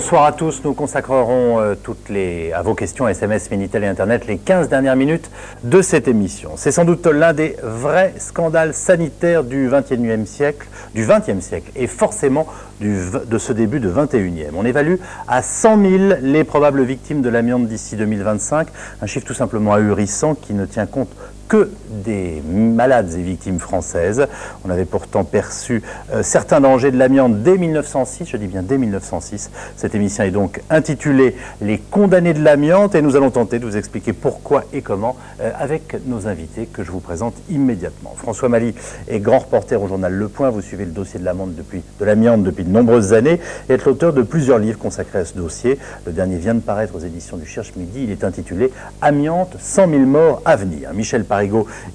Bonsoir à tous, nous consacrerons à vos questions SMS, Minitel et Internet les 15 dernières minutes de cette émission. C'est sans doute l'un des vrais scandales sanitaires du XXe siècle et forcément de ce début de 21e. On évalue à 100 000 les probables victimes de l'amiante d'ici 2025, un chiffre tout simplement ahurissant qui ne tient compte que des malades et victimes françaises. On avait pourtant perçu certains dangers de l'amiante dès 1906, je dis bien dès 1906. Cette émission est donc intitulée « Les condamnés de l'amiante » et nous allons tenter de vous expliquer pourquoi et comment avec nos invités que je vous présente immédiatement. François Mali est grand reporter au journal Le Point. Vous suivez le dossier de l'amiante depuis de nombreuses années et êtes l'auteur de plusieurs livres consacrés à ce dossier. Le dernier vient de paraître aux éditions du Cherche Midi. Il est intitulé « Amiante, 100 000 morts à venir ». Michel Parigot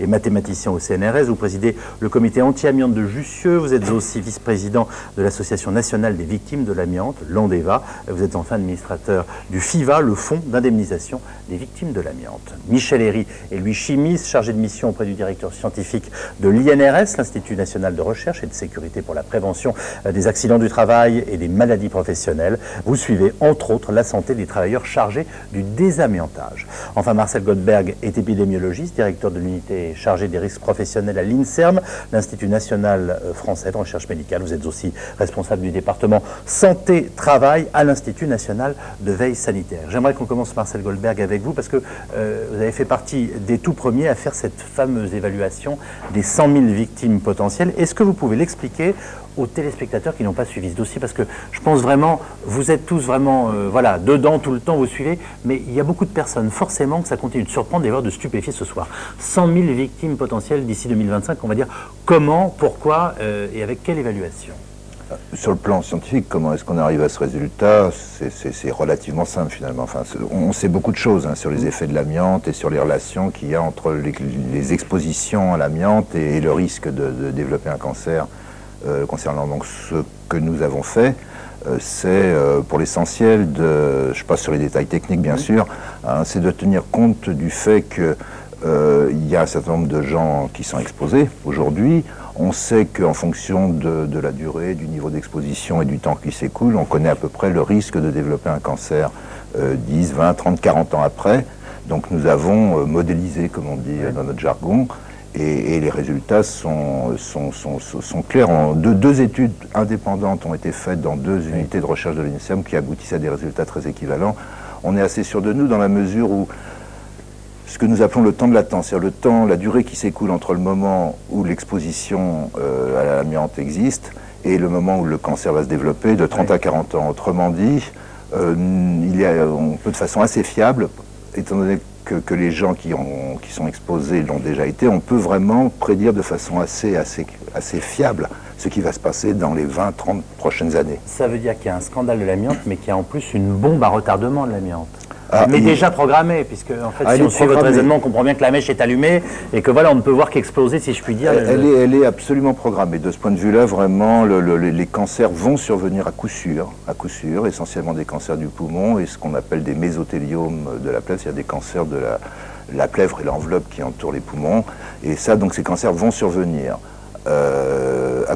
est mathématicien au CNRS, vous présidez le comité anti-amiante de Jussieu, vous êtes aussi vice-président de l'Association nationale des victimes de l'amiante, l'ANDEVA, vous êtes enfin administrateur du FIVA, le Fonds d'indemnisation des victimes de l'amiante. Michel Herry est lui chimiste, chargé de mission auprès du directeur scientifique de l'INRS, l'Institut national de recherche et de sécurité pour la prévention des accidents du travail et des maladies professionnelles. Vous suivez entre autres la santé des travailleurs chargés du désamiantage. Enfin, Marcel Goldberg est épidémiologiste, directeur de l'unité chargée des risques professionnels à l'INSERM, l'Institut national français de recherche médicale. Vous êtes aussi responsable du département santé-travail à l'Institut national de veille sanitaire. J'aimerais qu'on commence, Marcel Goldberg, avec vous, parce que vous avez fait partie des tout premiers à faire cette fameuse évaluation des 100 000 victimes potentielles. Est-ce que vous pouvez l'expliquer aux téléspectateurs qui n'ont pas suivi ce dossier, parce que je pense vraiment, vous êtes tous vraiment voilà, dedans tout le temps, vous suivez, mais il y a beaucoup de personnes, forcément, que ça continue de surprendre et de stupéfier ce soir. 100 000 victimes potentielles d'ici 2025, on va dire comment, pourquoi et avec quelle évaluation? Sur le plan scientifique, comment est-ce qu'on arrive à ce résultat? C'est relativement simple finalement. Enfin, on sait beaucoup de choses sur les effets de l'amiante et sur les relations qu'il y a entre les expositions à l'amiante et le risque de développer un cancer. Concernant donc ce que nous avons fait, c'est pour l'essentiel je passe sur les détails techniques bien sûr, c'est de tenir compte du fait que il y a un certain nombre de gens qui sont exposés aujourd'hui. On sait qu'en fonction de la durée, du niveau d'exposition et du temps qui s'écoule, on connaît à peu près le risque de développer un cancer 10, 20, 30, 40 ans après. Donc nous avons modélisé, comme on dit dans notre jargon, et les résultats sont clairs. Deux études indépendantes ont été faites dans deux unités de recherche de l'INSERM qui aboutissent à des résultats très équivalents. On est assez sûr de nous dans la mesure où ce que nous appelons le temps de latence, c'est-à-dire la durée qui s'écoule entre le moment où l'exposition à l'amiante existe et le moment où le cancer va se développer, de 30 à 40 ans. Autrement dit, on peut de façon assez fiable, étant donné que les gens qui sont exposés l'ont déjà été, on peut vraiment prédire de façon assez fiable ce qui va se passer dans les 20-30 prochaines années. Ça veut dire qu'il y a un scandale de l'amiante, mais qu'il y a en plus une bombe à retardement de l'amiante. Mais déjà programmée, puisque en fait, si on suit votre raisonnement, on comprend bien que la mèche est allumée et que voilà, on ne peut voir qu'exploser, si je puis dire. Elle est absolument programmée. De ce point de vue-là, vraiment, les cancers vont survenir à coup sûr, essentiellement des cancers du poumon et ce qu'on appelle des mésothéliomes de la plèvre, c'est-à-dire des cancers de la plèvre et l'enveloppe qui entoure les poumons. Et ça, donc, ces cancers vont survenir. À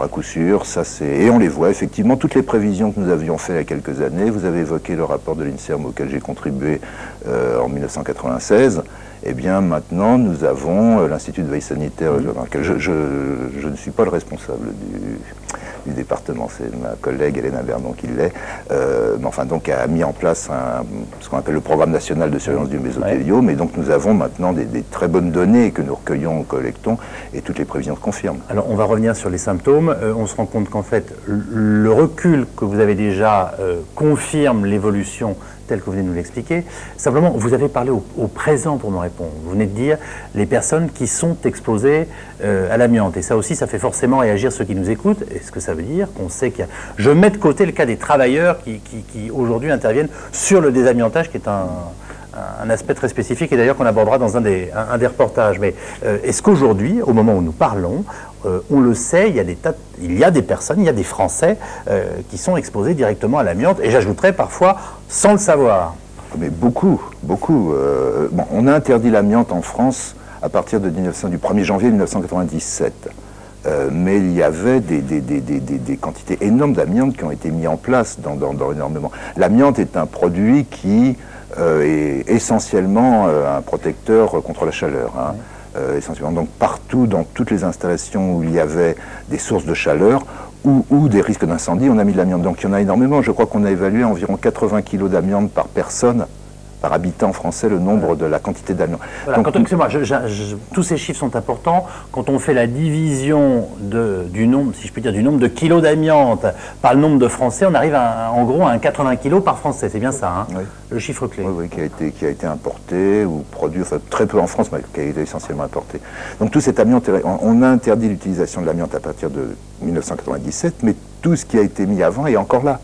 coup sûr, ça c'est... Et on les voit, effectivement, toutes les prévisions que nous avions faites il y a quelques années, vous avez évoqué le rapport de l'INSERM auquel j'ai contribué en 1996, eh bien maintenant nous avons l'Institut de veille sanitaire, dans lequel je ne suis pas le responsable du département, c'est ma collègue Elena Bernon qui l'est, mais enfin donc a mis en place ce qu'on appelle le programme national de surveillance du mésothéliome, et donc nous avons maintenant des très bonnes données que nous recueillons, collectons, et toutes les prévisions se confirment. Alors on va revenir sur les symptômes, on se rend compte qu'en fait le recul que vous avez déjà confirme l'évolution telle que vous venez de nous l'expliquer. Simplement, vous avez parlé au présent pour me répondre. Vous venez de dire les personnes qui sont exposées à l'amiante. Et ça aussi, ça fait forcément réagir ceux qui nous écoutent. Est-ce que ça veut dire qu'on sait qu'il y a... Je mets de côté le cas des travailleurs qui aujourd'hui interviennent sur le désamiantage, qui est un aspect très spécifique et d'ailleurs qu'on abordera dans un des reportages. Mais est-ce qu'aujourd'hui, au moment où nous parlons, on le sait, il y a des personnes, il y a des Français qui sont exposés directement à l'amiante, et j'ajouterais parfois sans le savoir. Mais beaucoup. Bon, on a interdit l'amiante en France à partir du 1er janvier 1997. Mais il y avait des quantités énormes d'amiante qui ont été mises en place dans énormément. L'amiante est un produit qui est essentiellement un protecteur contre la chaleur. Hein. Essentiellement. Donc partout, dans toutes les installations où il y avait des sources de chaleur ou des risques d'incendie, on a mis de l'amiante. Donc il y en a énormément. Je crois qu'on a évalué environ 80 kg d'amiante par personne, par habitant français, le nombre de la quantité d'amiante. Voilà, tous ces chiffres sont importants. Quand on fait la division du nombre, si je puis dire, du nombre de kilos d'amiante par le nombre de Français, on arrive en gros à un 80 kg par Français. C'est bien ça, hein, oui. Le chiffre clé. Oui, qui a été importé ou produit, enfin très peu en France, mais qui a été essentiellement importé. Donc tout cet amiante, on a interdit l'utilisation de l'amiante à partir de 1997, mais tout ce qui a été mis avant est encore là.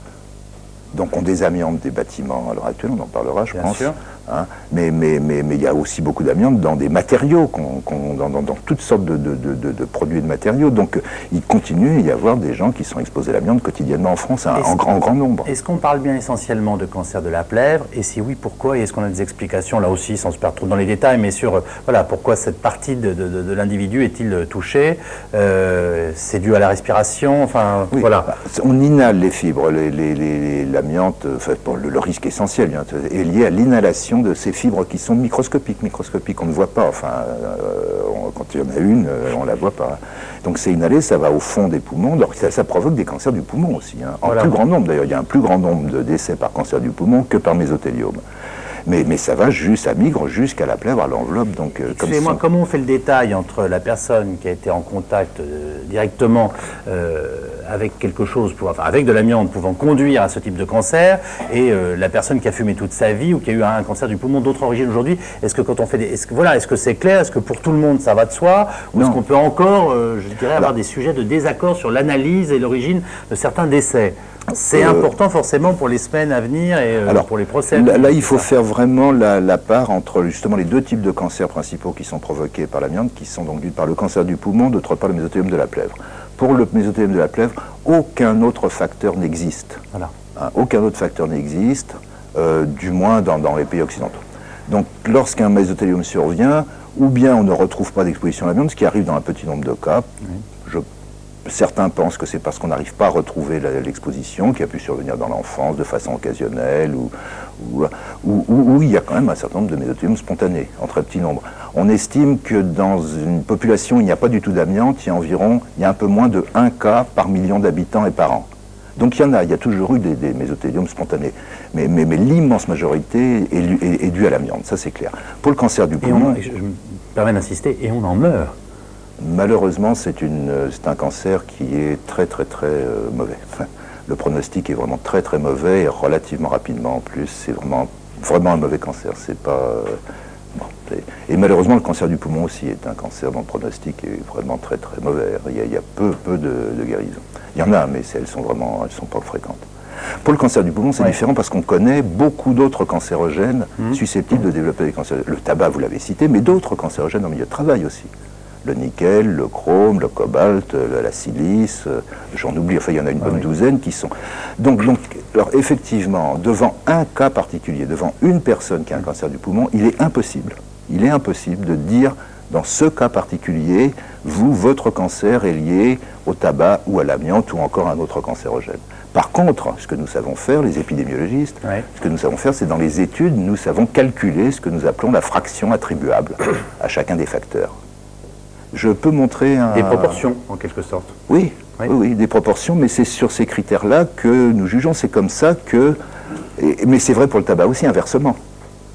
Donc on désamiante des bâtiments à l'heure actuelle, on en parlera, je pense. Sûr. Hein, mais il y a aussi beaucoup d'amiante dans des matériaux, dans toutes sortes de produits et de matériaux. Donc il continue à y avoir des gens qui sont exposés à l'amiante quotidiennement en France, en grand nombre. Est-ce qu'on parle bien essentiellement de cancer de la plèvre? Et si oui, pourquoi? Et est-ce qu'on a des explications, là aussi, sans se perdre trop dans les détails, mais sur voilà, pourquoi cette partie de l'individu est-il touché? C'est dû à la respiration? Enfin, oui, voilà. On inhale les fibres, l'amiante, enfin, bon, le risque essentiel bien, est lié à l'inhalation de ces fibres qui sont microscopiques, on ne voit pas, enfin, quand il y en a une, on ne la voit pas. Donc c'est inhalé, ça va au fond des poumons, alors ça provoque des cancers du poumon aussi, hein, en plus grand nombre d'ailleurs, il y a un plus grand nombre de décès par cancer du poumon que par mésothéliome. Mais ça va ça migre jusqu'à la plèvre, à l'enveloppe. Donc, excusez-moi, comment on fait le détail entre la personne qui a été en contact directement avec quelque chose, avec de l'amiante pouvant conduire à ce type de cancer, et la personne qui a fumé toute sa vie ou qui a eu un cancer du poumon d'autre origine aujourd'hui? Est-ce que quand on fait est-ce que c'est clair? Est-ce que pour tout le monde ça va de soi? Ou est-ce qu'on peut encore, je dirais, avoir des sujets de désaccord sur l'analyse et l'origine de certains décès? C'est important forcément pour les semaines à venir et pour les procès. Là, il faut faire vraiment la part entre justement les deux types de cancers principaux qui sont provoqués par l'amiante, qui sont donc d'une part le cancer du poumon, d'autre part le mésothéliome de la plèvre. Pour le mésothéliome de la plèvre, aucun autre facteur n'existe. Voilà. Hein, aucun autre facteur n'existe, du moins dans les pays occidentaux. Donc lorsqu'un mésothéliome survient, ou bien on ne retrouve pas d'exposition à l'amiante, ce qui arrive dans un petit nombre de cas. Certains pensent que c'est parce qu'on n'arrive pas à retrouver l'exposition qui a pu survenir dans l'enfance de façon occasionnelle ou il y a quand même un certain nombre de mésothéliome spontanés, en très petit nombre. On estime que dans une population où il n'y a pas du tout d'amiante, il y a un peu moins de 1 cas par million d'habitants et par an. Donc il y a toujours eu des mésothéliums spontanés. Mais l'immense majorité est due à l'amiante, ça c'est clair. Pour le cancer du poumon... je me permets d'insister, et on en meurt. Malheureusement, c'est un cancer qui est très mauvais. Enfin, le pronostic est vraiment très mauvais et relativement rapidement en plus. C'est vraiment un mauvais cancer. C'est pas et malheureusement, le cancer du poumon aussi est un cancer dont le pronostic est vraiment très mauvais. Il y a peu de guérisons. Il y en a, mais elles sont pas fréquentes. Pour le cancer du poumon, c'est différent parce qu'on connaît beaucoup d'autres cancérogènes susceptibles de développer des cancers. Le tabac, vous l'avez cité, mais d'autres cancérogènes en milieu de travail aussi. Le nickel, le chrome, le cobalt, la silice, j'en oublie, enfin il y en a une bonne douzaine qui sont... Donc, alors effectivement, devant un cas particulier, devant une personne qui a un cancer du poumon, il est impossible de dire, dans ce cas particulier, votre cancer est lié au tabac ou à l'amiante ou encore à un autre cancérogène. Par contre, ce que nous savons faire, les épidémiologistes, ce que nous savons faire, c'est dans les études, nous savons calculer ce que nous appelons la fraction attribuable à chacun des facteurs. Je peux montrer des proportions, en quelque sorte. Oui, des proportions, mais c'est sur ces critères-là que nous jugeons. C'est comme ça que... mais c'est vrai pour le tabac aussi, inversement.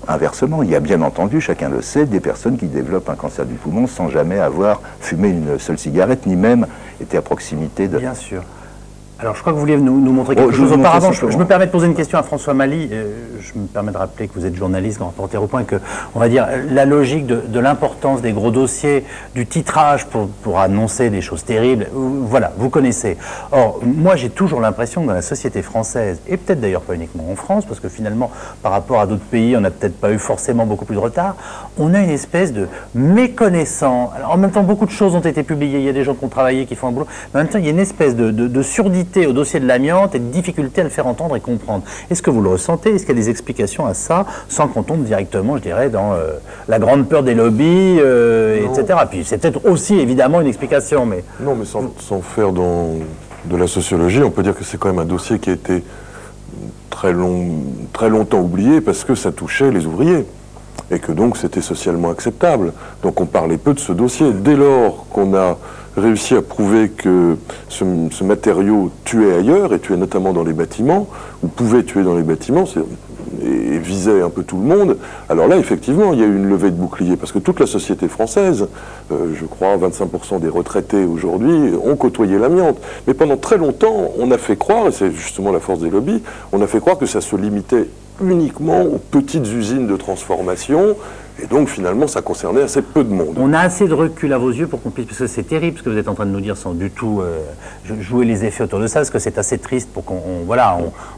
Inversement, il y a bien entendu, chacun le sait, des personnes qui développent un cancer du poumon sans jamais avoir fumé une seule cigarette, ni même été à proximité de... Bien sûr. Alors, je crois que vous vouliez nous montrer quelque chose auparavant. Je me permets de poser une question à François Mali. Je me permets de rappeler que vous êtes journaliste, grand reporter au point, que, on va dire, la logique de l'importance des gros dossiers, du titrage pour annoncer des choses terribles, voilà, vous connaissez. Or, moi, j'ai toujours l'impression que dans la société française, et peut-être d'ailleurs pas uniquement en France, parce que finalement, par rapport à d'autres pays, on n'a peut-être pas eu forcément beaucoup plus de retard, on a une espèce de méconnaissance. Alors, en même temps, beaucoup de choses ont été publiées, il y a des gens qui ont travaillé, qui font un boulot, mais en même temps, il y a une espèce de surdité sensibilité au dossier de l'amiante et de difficulté à le faire entendre et comprendre. Est-ce que vous le ressentez? Est-ce qu'il y a des explications à ça, sans qu'on tombe directement, je dirais, dans la grande peur des lobbies, etc. Puis c'est peut-être aussi évidemment une explication, mais... Non, mais sans faire de la sociologie, on peut dire que c'est quand même un dossier qui a été très longtemps oublié parce que ça touchait les ouvriers et que donc c'était socialement acceptable. Donc on parlait peu de ce dossier. Dès lors qu'on a réussi à prouver que ce matériau tuait ailleurs, et tuait notamment dans les bâtiments, ou pouvait tuer dans les bâtiments, et visait un peu tout le monde, alors là, effectivement, il y a eu une levée de bouclier, parce que toute la société française, je crois 25% des retraités aujourd'hui, ont côtoyé l'amiante. Mais pendant très longtemps, on a fait croire, et c'est justement la force des lobbies, on a fait croire que ça se limitait uniquement aux petites usines de transformation, et donc finalement ça concernait assez peu de monde. On a assez de recul à vos yeux pour qu'on puisse, parce que c'est terrible ce que vous êtes en train de nous dire sans du tout jouer les effets autour de ça, parce que c'est assez triste pour qu'on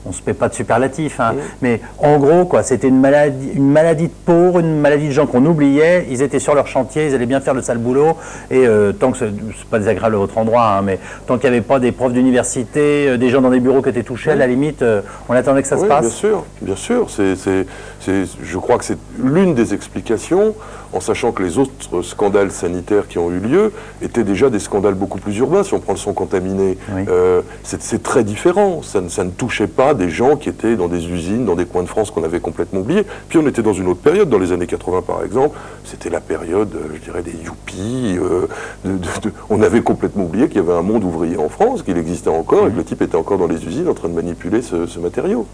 on se paie pas de superlatifs, hein. Mais en gros quoi, c'était une maladie de pauvres, une maladie de gens qu'on oubliait, ils étaient sur leur chantier, ils allaient bien faire le sale boulot, et tant que c'est pas désagréable à votre endroit, hein, mais tant qu'il n'y avait pas des profs d'université, des gens dans des bureaux qui étaient touchés, à la limite, on attendait que ça se passe. Bien sûr, je crois que c'est l'une des explications, en sachant que les autres scandales sanitaires qui ont eu lieu étaient déjà des scandales beaucoup plus urbains. Si on prend le son contaminé, c'est très différent. Ça ne touchait pas des gens qui étaient dans des usines, dans des coins de France qu'on avait complètement oubliés. Puis on était dans une autre période, dans les années 80 par exemple, c'était la période, je dirais, des yuppies. On avait complètement oublié qu'il y avait un monde ouvrier en France, qu'il existait encore, et que le type était encore dans les usines en train de manipuler ce matériau.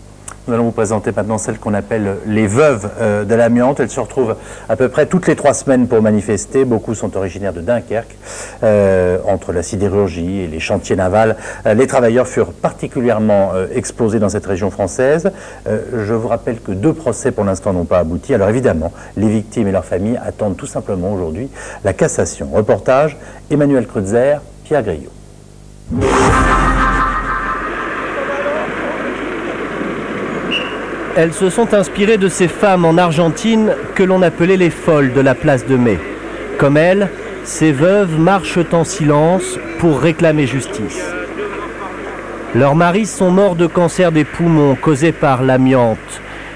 Nous allons vous présenter maintenant celle qu'on appelle les veuves de l'amiante. Elles se retrouvent à peu près toutes les 3 semaines pour manifester. Beaucoup sont originaires de Dunkerque. Entre la sidérurgie et les chantiers navals, les travailleurs furent particulièrement exposés dans cette région française. Je vous rappelle que 2 procès pour l'instant n'ont pas abouti. Alors évidemment, les victimes et leurs familles attendent tout simplement aujourd'hui la cassation. Reportage, Emmanuel Kreutzer, Pierre Griot. Elles se sont inspirées de ces femmes en Argentine que l'on appelait les folles de la place de Mai. Comme elles, ces veuves marchent en silence pour réclamer justice. Leurs maris sont morts de cancer des poumons causé par l'amiante.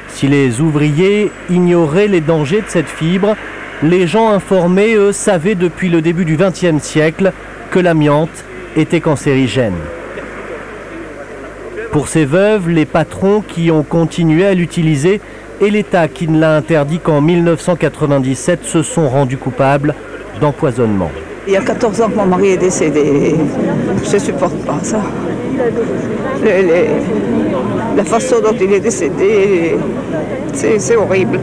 Si les ouvriers ignoraient les dangers de cette fibre, les gens informés, eux, savaient depuis le début du XXe siècle que l'amiante était cancérigène. Pour ces veuves, les patrons qui ont continué à l'utiliser et l'État qui ne l'a interdit qu'en 1997 se sont rendus coupables d'empoisonnement. Il y a 14 ans que mon mari est décédé. Je ne supporte pas ça. La façon dont il est décédé, c'est horrible.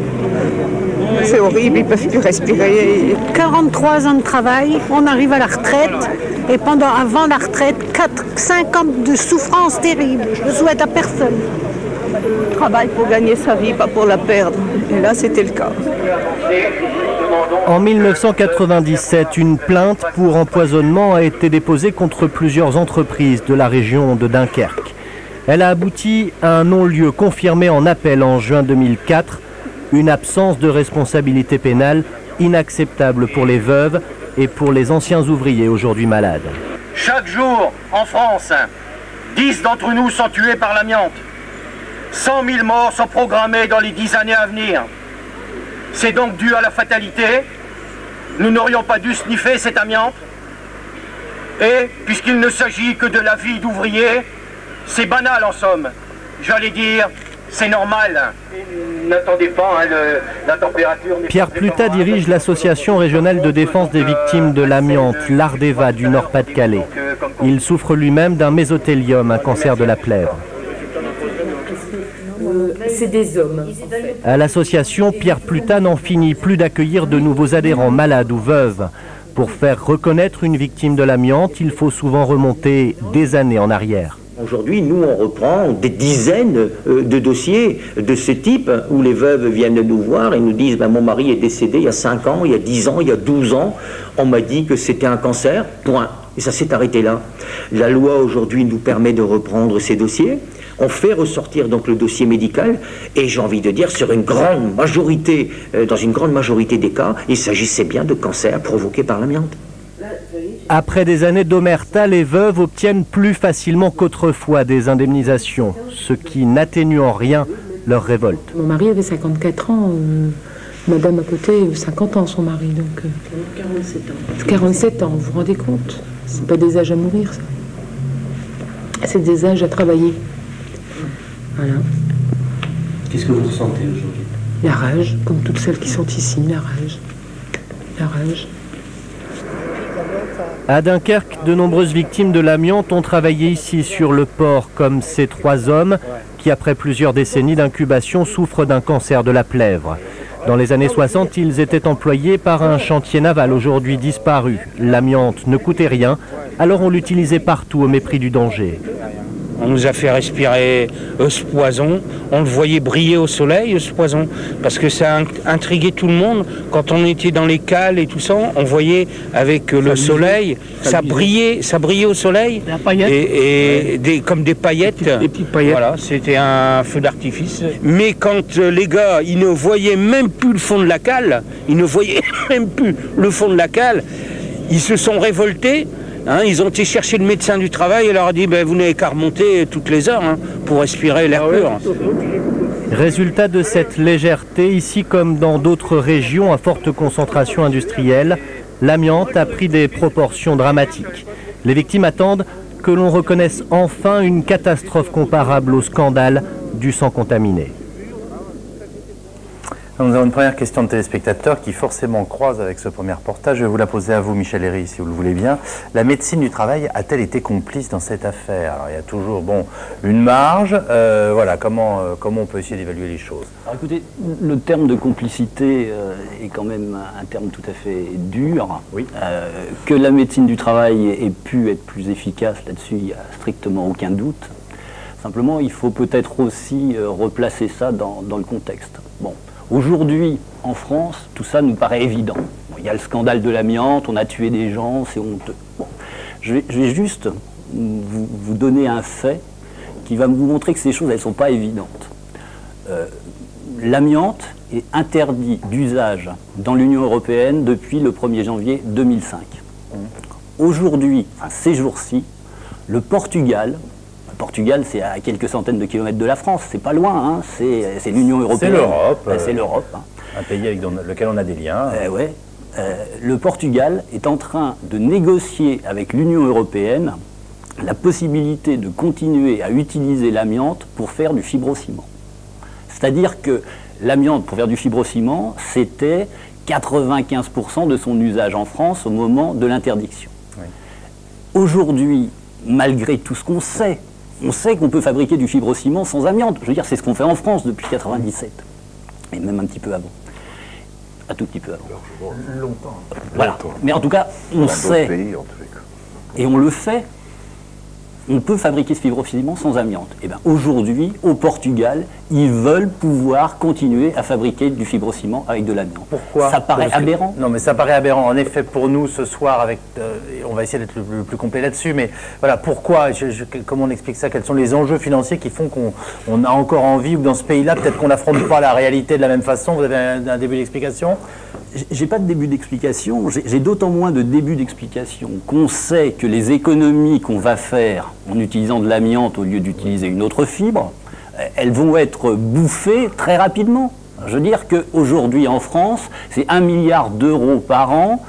C'est horrible, ils ne peuvent plus respirer. 43 ans de travail, on arrive à la retraite. Et avant la retraite, 5 ans de souffrance terrible. Je ne souhaite à personne. On travaille pour gagner sa vie, pas pour la perdre. Et là, c'était le cas. En 1997, une plainte pour empoisonnement a été déposée contre plusieurs entreprises de la région de Dunkerque. Elle a abouti à un non-lieu confirmé en appel en juin 2004. Une absence de responsabilité pénale inacceptable pour les veuves et pour les anciens ouvriers aujourd'hui malades. Chaque jour, en France, 10 d'entre nous sont tués par l'amiante. 100 000 morts sont programmés dans les 10 années à venir. C'est donc dû à la fatalité. Nous n'aurions pas dû sniffer cette amiante. Et, puisqu'il ne s'agit que de la vie d'ouvriers, c'est banal en somme. J'allais dire, c'est normal. N'attendez pas, la température... Pierre Plutat dirige l'association régionale de défense des victimes de l'amiante, l'Ardeva du Nord-Pas-de-Calais. Il souffre lui-même d'un mésothélium, un cancer de la plèvre. C'est des hommes. En fait. À l'association, Pierre Plutat n'en finit plus d'accueillir de nouveaux adhérents malades ou veuves. Pour faire reconnaître une victime de l'amiante, il faut souvent remonter des années en arrière. Aujourd'hui, nous, on reprend des dizaines de dossiers de ce type où les veuves viennent nous voir et nous disent « mon mari est décédé il y a 5 ans, il y a 10 ans, il y a 12 ans. On m'a dit que c'était un cancer, point. » Et ça s'est arrêté là. La loi aujourd'hui nous permet de reprendre ces dossiers. On fait ressortir donc le dossier médical et j'ai envie de dire sur une grande majorité, dans une grande majorité des cas, il s'agissait bien de cancer provoqué par l'amiante. Là, vous voyez, Après des années d'omerta, les veuves obtiennent plus facilement qu'autrefois des indemnisations, ce qui n'atténue en rien leur révolte. Mon mari avait 54 ans, madame à côté, 50 ans son mari, donc... 47 ans. 47 ans, vous vous rendez compte? C'est pas des âges à mourir, ça. C'est des âges à travailler. Voilà. Qu'est-ce que vous ressentez aujourd'hui? La rage, comme toutes celles qui sont ici, la rage. La rage. À Dunkerque, de nombreuses victimes de l'amiante ont travaillé ici sur le port, comme ces 3 hommes qui, après plusieurs décennies d'incubation, souffrent d'un cancer de la plèvre. Dans les années 60, ils étaient employés par un chantier naval aujourd'hui disparu. L'amiante ne coûtait rien, alors on l'utilisait partout au mépris du danger. On nous a fait respirer ce poison, on le voyait briller au soleil, ce poison, parce que ça a intrigué tout le monde. Quand on était dans les cales et tout ça, on voyait avec le soleil, ça brillait au soleil, comme des paillettes. Des petites paillettes. Voilà, c'était un feu d'artifice. Mais quand les gars, ils ne voyaient même plus le fond de la cale, ils se sont révoltés. Hein, ils ont été chercher le médecin du travail et leur a dit vous n'avez qu'à remonter toutes les heures pour respirer l'air pur. Résultat de cette légèreté, ici comme dans d'autres régions à forte concentration industrielle, l'amiante a pris des proportions dramatiques. Les victimes attendent que l'on reconnaisse enfin une catastrophe comparable au scandale du sang contaminé. Nous avons une première question de téléspectateur qui forcément croise avec ce premier reportage. Je vais vous la poser à vous, Michel Herry, si vous le voulez bien. La médecine du travail a-t-elle été complice dans cette affaire? Alors, il y a toujours une marge. Voilà, comment on peut essayer d'évaluer les choses? Alors écoutez, le terme de complicité est quand même un terme tout à fait dur. Oui. Que la médecine du travail ait pu être plus efficace là-dessus, il n'y a strictement aucun doute. Simplement, il faut peut-être aussi replacer ça dans le contexte. Bon. Aujourd'hui, en France, tout ça nous paraît évident. Bon, il y a le scandale de l'amiante, on a tué des gens, c'est honteux. Bon, je vais juste vous donner un fait qui va vous montrer que ces choses, elles ne sont pas évidentes. L'amiante est interdit d'usage dans l'Union européenne depuis le 1er janvier 2005. Aujourd'hui, ces jours-ci, le Portugal, c'est à quelques centaines de kilomètres de la France, c'est pas loin, c'est l'Union européenne. C'est l'Europe. C'est l'Europe. Un pays avec lequel on a des liens. Le Portugal est en train de négocier avec l'Union européenne la possibilité de continuer à utiliser l'amiante pour faire du fibrociment. C'est-à-dire que l'amiante pour faire du fibrociment, c'était 95% de son usage en France au moment de l'interdiction. Oui. Aujourd'hui, malgré tout ce qu'on sait, on sait qu'on peut fabriquer du fibrociment sans amiante. Je veux dire, c'est ce qu'on fait en France depuis 1997. Et même un petit peu avant. Un tout petit peu avant. Longtemps. Voilà. Mais en tout cas, on sait, pays, en tous les cas. Et on le fait, on peut fabriquer ce fibrociment sans amiante. Et bien aujourd'hui, au Portugal, ils veulent pouvoir continuer à fabriquer du fibrociment avec de l'amiante. Pourquoi? Ça paraît aberrant. Non, mais ça paraît aberrant. En effet, pour nous, ce soir, on va essayer d'être le plus complet là-dessus, mais voilà, pourquoi? Comment on explique ça? Quels sont les enjeux financiers qui font qu'on a encore envie, ou dans ce pays-là, peut-être qu'on n'affronte pas la réalité de la même façon? Vous avez un début d'explication? J'ai pas de début d'explication, j'ai d'autant moins de début d'explication qu'on sait que les économies qu'on va faire en utilisant de l'amiante au lieu d'utiliser une autre fibre, elles vont être bouffées très rapidement. Je veux dire qu'aujourd'hui en France, c'est 1 milliard d'euros par an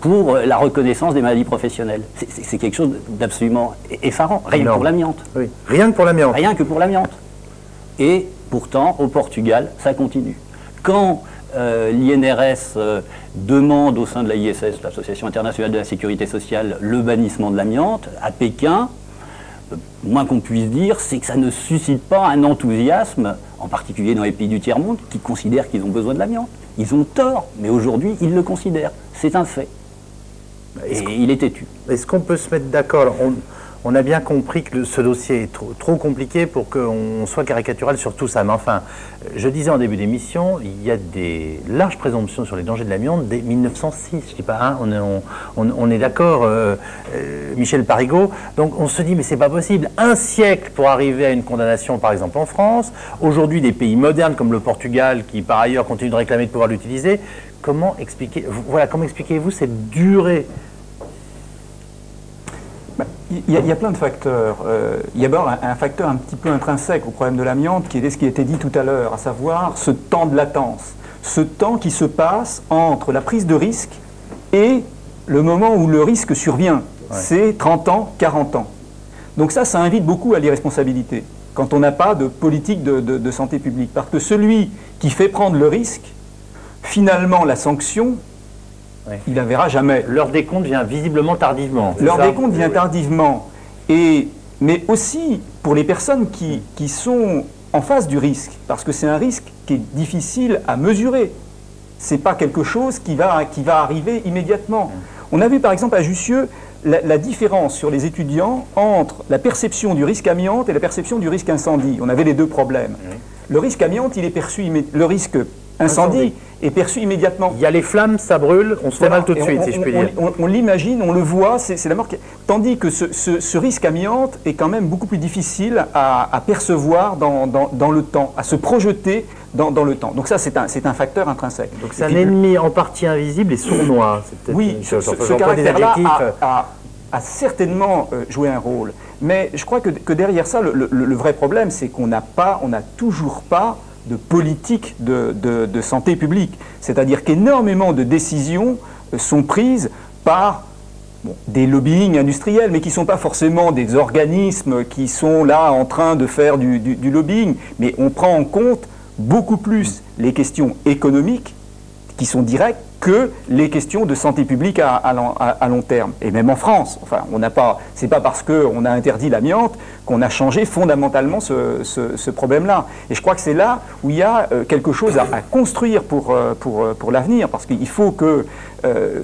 pour la reconnaissance des maladies professionnelles. C'est quelque chose d'absolument effarant, rien que pour l'amiante. Oui. Rien que pour l'amiante. Rien que pour l'amiante. Et pourtant, au Portugal, ça continue. Quand l'INRS demande au sein de l'AISS, l'Association internationale de la sécurité sociale, le bannissement de l'amiante, à Pékin, moins qu'on puisse dire, c'est que ça ne suscite pas un enthousiasme, en particulier dans les pays du tiers-monde, qui considèrent qu'ils ont besoin de l'amiante. Ils ont tort, mais aujourd'hui, ils le considèrent. C'est un fait. Et il est têtu. Est-ce qu'on peut se mettre d'accord? On a bien compris que ce dossier est trop compliqué pour qu'on soit caricatural sur tout ça. Mais enfin, je disais en début d'émission, il y a des larges présomptions sur les dangers de l'amiante dès 1906. Je dis pas, on est d'accord, Michel Parigot. Donc on se dit, mais c'est pas possible. Un siècle pour arriver à une condamnation, par exemple en France. Aujourd'hui, des pays modernes comme le Portugal, qui par ailleurs continuent de réclamer de pouvoir l'utiliser. Comment expliquez-vous cette durée Il y a plein de facteurs. Il y a d'abord un facteur un petit peu intrinsèque au problème de l'amiante, qui est ce qui a été dit tout à l'heure, à savoir ce temps de latence. Ce temps qui se passe entre la prise de risque et le moment où le risque survient. Ouais. C'est 30 ans, 40 ans. Donc ça invite beaucoup à l'irresponsabilité, quand on n'a pas de politique de santé publique. Parce que celui qui fait prendre le risque, finalement, la sanction, il la verra jamais. L'heure des comptes vient visiblement tardivement. L'heure des comptes vient tardivement. Mais aussi pour les personnes qui sont en face du risque, parce que c'est un risque qui est difficile à mesurer. Ce n'est pas quelque chose qui va arriver immédiatement. On a vu par exemple à Jussieu la différence sur les étudiants entre la perception du risque amiante et la perception du risque incendie. On avait les deux problèmes. Le risque amiante, il est perçu, le risque incendie est perçu immédiatement. Il y a les flammes, ça brûle, on se fait mal tout de suite, si je puis dire. On l'imagine, on le voit, c'est la mort. Tandis que ce risque amiante est quand même beaucoup plus difficile à percevoir dans le temps, à se projeter dans le temps. Donc ça, c'est un facteur intrinsèque. Donc c'est un ennemi en partie invisible et sournois. Oui, ce caractère-là a certainement joué un rôle. Mais je crois que derrière ça, le vrai problème, c'est qu'on n'a toujours pas de politique de santé publique. C'est-à-dire qu'énormément de décisions sont prises par des lobbying industriels, mais qui ne sont pas forcément des organismes qui sont là en train de faire du lobbying. Mais on prend en compte beaucoup plus les questions économiques qui sont directes que les questions de santé publique à long terme. Et même en France, enfin, c'est pas parce qu'on a interdit l'amiante qu'on a changé fondamentalement ce problème-là. Et je crois que c'est là où il y a quelque chose à construire pour l'avenir, parce qu'il faut que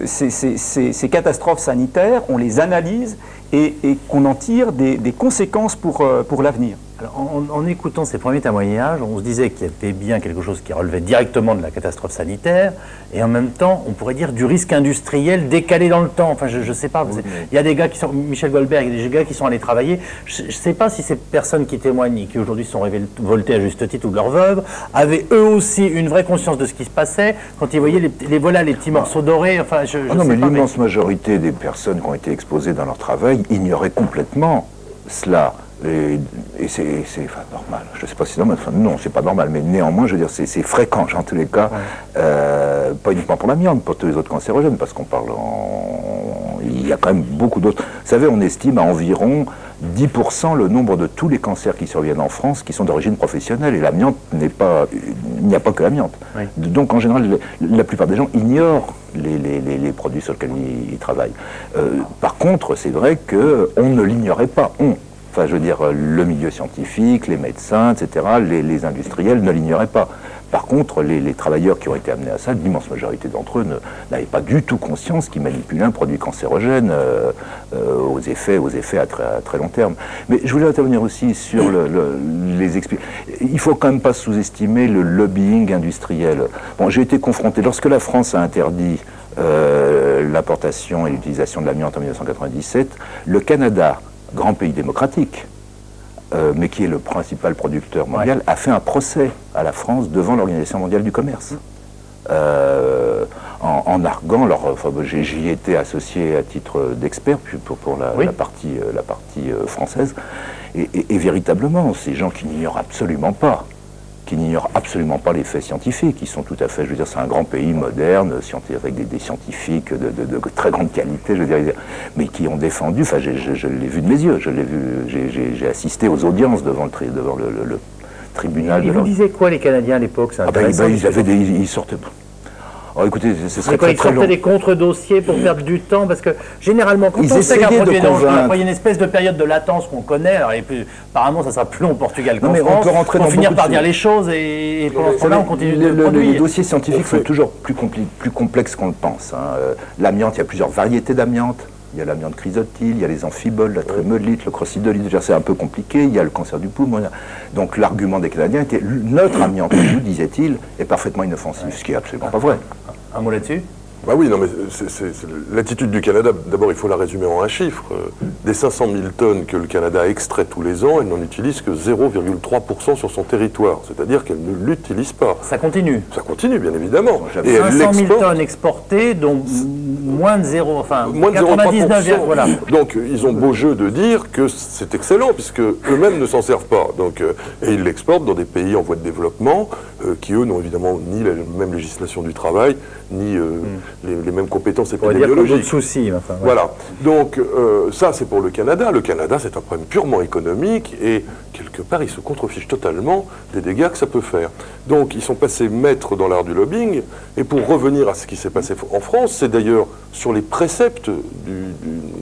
ces catastrophes sanitaires, on les analyse et qu'on en tire des conséquences pour l'avenir. En écoutant ces premiers témoignages, on se disait qu'il y avait bien quelque chose qui relevait directement de la catastrophe sanitaire, et en même temps, on pourrait dire du risque industriel décalé dans le temps. Enfin, je ne sais pas. Il y a des gars qui sont, Michel Goldberg, il y a des gars qui sont allés travailler. Je ne sais pas si ces personnes qui témoignent, qui aujourd'hui sont révoltées à juste titre, ou de leurs veuves, avaient eux aussi une vraie conscience de ce qui se passait quand ils voyaient les petits morceaux dorés. Enfin, mais l'immense majorité des personnes qui ont été exposées dans leur travail ignoraient complètement cela. Et c'est normal. Je ne sais pas si c'est normal. Enfin, non, c'est pas normal. Mais néanmoins, je veux dire, c'est fréquent, en tous les cas. Pas uniquement pour l'amiante, pour tous les autres cancérogènes, parce qu'on parle il y a quand même beaucoup d'autres. Vous savez, on estime à environ 10% le nombre de tous les cancers qui surviennent en France qui sont d'origine professionnelle. Et l'amiante n'est pas... Il n'y a pas que l'amiante. Oui. Donc, en général, la plupart des gens ignorent les produits sur lesquels ils travaillent. Par contre, c'est vrai qu'on ne l'ignorait pas. Enfin, je veux dire, le milieu scientifique, les médecins, etc., les industriels ne l'ignoraient pas. Par contre, les travailleurs qui ont été amenés à ça, l'immense majorité d'entre eux n'avaient pas du tout conscience qu'ils manipulaient un produit cancérogène aux effets à très long terme. Mais je voulais intervenir aussi sur les explications. Il ne faut quand même pas sous-estimer le lobbying industriel. Bon, j'ai été confronté, lorsque la France a interdit l'importation et l'utilisation de l'amiante en 1997, le Canada, grand pays démocratique, mais qui est le principal producteur mondial, a fait un procès à la France devant l'Organisation mondiale du commerce. En arguant, j'y étais associé à titre d'expert pour la partie française, et véritablement, ces gens qui n'ignorent absolument pas les faits scientifiques, qui sont tout à fait, je veux dire, c'est un grand pays moderne, avec des scientifiques de très grande qualité, je veux dire, mais qui ont défendu, enfin, je l'ai vu de mes yeux, j'ai assisté aux audiences devant le tribunal. Ils vous disaient quoi, les Canadiens, à l'époque? Ils sortaient... Oh, écoutez, ce serait très long. Ils sortaient des contre-dossiers pour perdre du temps, parce que généralement, quand on sait qu'un produit est dangereux, il y a une espèce de période de latence qu'on connaît, alors, apparemment ça sera plus long au Portugal qu'en France, on va finir par dire les choses, et pendant ce temps-là, on continue de produire. Les dossiers scientifiques sont toujours plus complexes qu'on le pense. L'amiante, il y a plusieurs variétés d'amiante. Il y a l'amiante chrysotile, il y a les amphiboles, la trémolite, le crocydolite, c'est un peu compliqué, il y a le cancer du poumon. Donc l'argument des Canadiens était notre amiante, nous disait-il, est parfaitement inoffensif, ce qui est absolument pas vrai. Un mot là-dessus? Bah oui, non, mais l'attitude du Canada, d'abord, il faut la résumer en un chiffre. Des 500 000 tonnes que le Canada extrait tous les ans, elle n'en utilise que 0,3% sur son territoire. C'est-à-dire qu'elle ne l'utilise pas. Ça continue. Ça continue, bien évidemment. Et 500 000 tonnes exportées, dont moins de 0, enfin, moins de 99, voilà. Donc, ils ont beau jeu de dire que c'est excellent, puisque eux-mêmes ne s'en servent pas. Donc, et ils l'exportent dans des pays en voie de développement, qui, eux, n'ont évidemment ni la même législation du travail, ni les mêmes compétences épidémiologiques. D'autres soucis. Enfin, ouais. Voilà. Donc, ça, c'est pour le Canada. Le Canada, c'est un problème purement économique et, quelque part, ils se contrefichent totalement des dégâts que ça peut faire. Donc, ils sont passés maîtres dans l'art du lobbying. Et pour revenir à ce qui s'est passé en France, c'est d'ailleurs sur les préceptes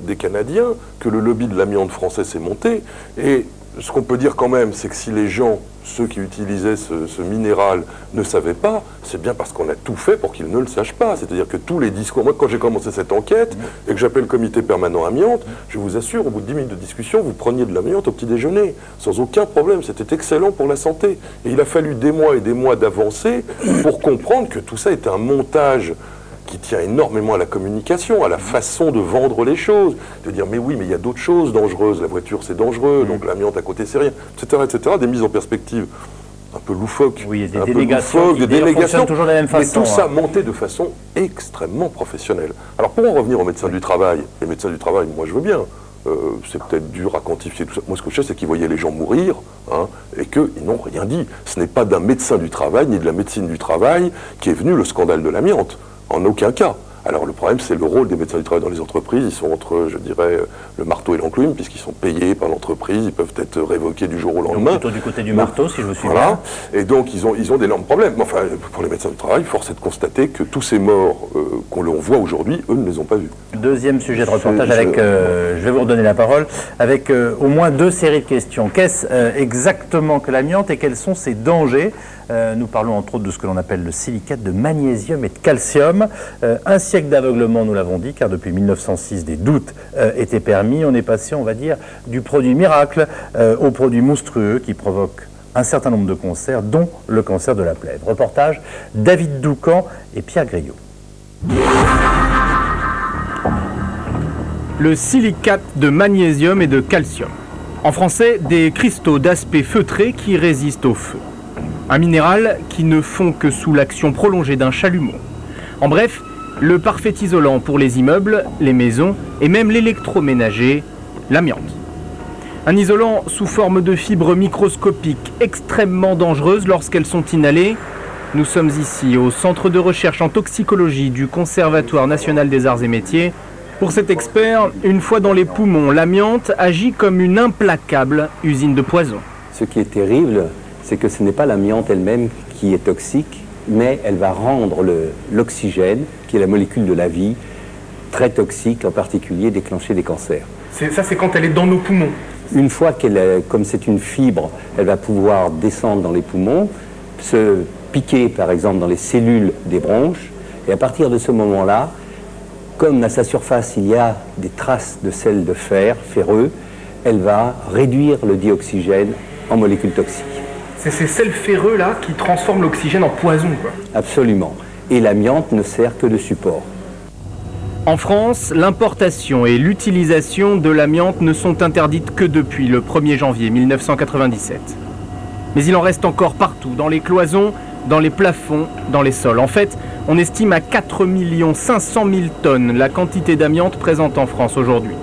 des Canadiens que le lobby de l'amiante français s'est monté. Et ce qu'on peut dire quand même, c'est que si les gens, ceux qui utilisaient ce minéral, ne savaient pas, c'est bien parce qu'on a tout fait pour qu'ils ne le sachent pas. C'est-à-dire que tous les discours... Moi, quand j'ai commencé cette enquête et que j'appelle le comité permanent amiante, je vous assure, au bout de 10 minutes de discussion, vous preniez de l'amiante au petit déjeuner, sans aucun problème. C'était excellent pour la santé. Et il a fallu des mois et des mois d'avancées pour comprendre que tout ça était un montage qui tient énormément à la communication, à la façon de vendre les choses, de dire mais oui, mais il y a d'autres choses dangereuses, la voiture c'est dangereux, donc l'amiante à côté c'est rien, etc., des mises en perspective un peu loufoques, oui, des délégations, des délégations, toujours de la même façon, mais tout ça monté de façon extrêmement professionnelle. Alors pour en revenir aux médecins du travail, les médecins du travail, moi je veux bien, c'est peut-être dur à quantifier tout ça. Moi ce que je sais c'est qu'ils voyaient les gens mourir, et qu'ils n'ont rien dit. Ce n'est pas d'un médecin du travail, ni de la médecine du travail qui est venu le scandale de l'amiante. En aucun cas. Alors le problème, c'est le rôle des médecins du travail dans les entreprises. Ils sont entre, je dirais, le marteau et l'enclume, puisqu'ils sont payés par l'entreprise. Ils peuvent être révoqués du jour au lendemain. Donc plutôt du côté du marteau, si je me suis voilà. Et donc, ils ont d'énormes problèmes. Mais enfin, pour les médecins du travail, force est de constater que tous ces morts qu'on voit aujourd'hui, eux ne les ont pas vus. Deuxième sujet de reportage avec, je vais vous redonner la parole, avec au moins 2 séries de questions. Qu'est-ce exactement que l'amiante et quels sont ses dangers? Nous parlons entre autres de ce que l'on appelle le silicate de magnésium et de calcium. Un siècle d'aveuglement, nous l'avons dit, car depuis 1906, des doutes étaient permis. On est passé, on va dire, du produit miracle au produit monstrueux qui provoque un certain nombre de cancers, dont le cancer de la plèvre. Reportage, David Doucan et Pierre Griot. Le silicate de magnésium et de calcium. En français, des cristaux d'aspect feutré qui résistent au feu. Un minéral qui ne fond que sous l'action prolongée d'un chalumeau. En bref, le parfait isolant pour les immeubles, les maisons et même l'électroménager, l'amiante. Un isolant sous forme de fibres microscopiques extrêmement dangereuses lorsqu'elles sont inhalées. Nous sommes ici au Centre de recherche en toxicologie du Conservatoire national des arts et métiers. Pour cet expert, une fois dans les poumons, l'amiante agit comme une implacable usine de poison. Ce qui est terrible, c'est que ce n'est pas l'amiante elle-même qui est toxique, mais elle va rendre l'oxygène, qui est la molécule de la vie, très toxique, en particulier déclencher des cancers. Ça, c'est quand elle est dans nos poumons. Une fois comme c'est une fibre, elle va pouvoir descendre dans les poumons, se piquer par exemple dans les cellules des bronches, et à partir de ce moment-là, comme à sa surface il y a des traces de sel de fer, ferreux, elle va réduire le dioxygène en molécules toxiques. C'est ces sels ferreux là qui transforment l'oxygène en poison, quoi. Absolument. Et l'amiante ne sert que de support. En France, l'importation et l'utilisation de l'amiante ne sont interdites que depuis le 1er janvier 1997. Mais il en reste encore partout, dans les cloisons, dans les plafonds, dans les sols. En fait, on estime à 4 500 000 tonnes la quantité d'amiante présente en France aujourd'hui.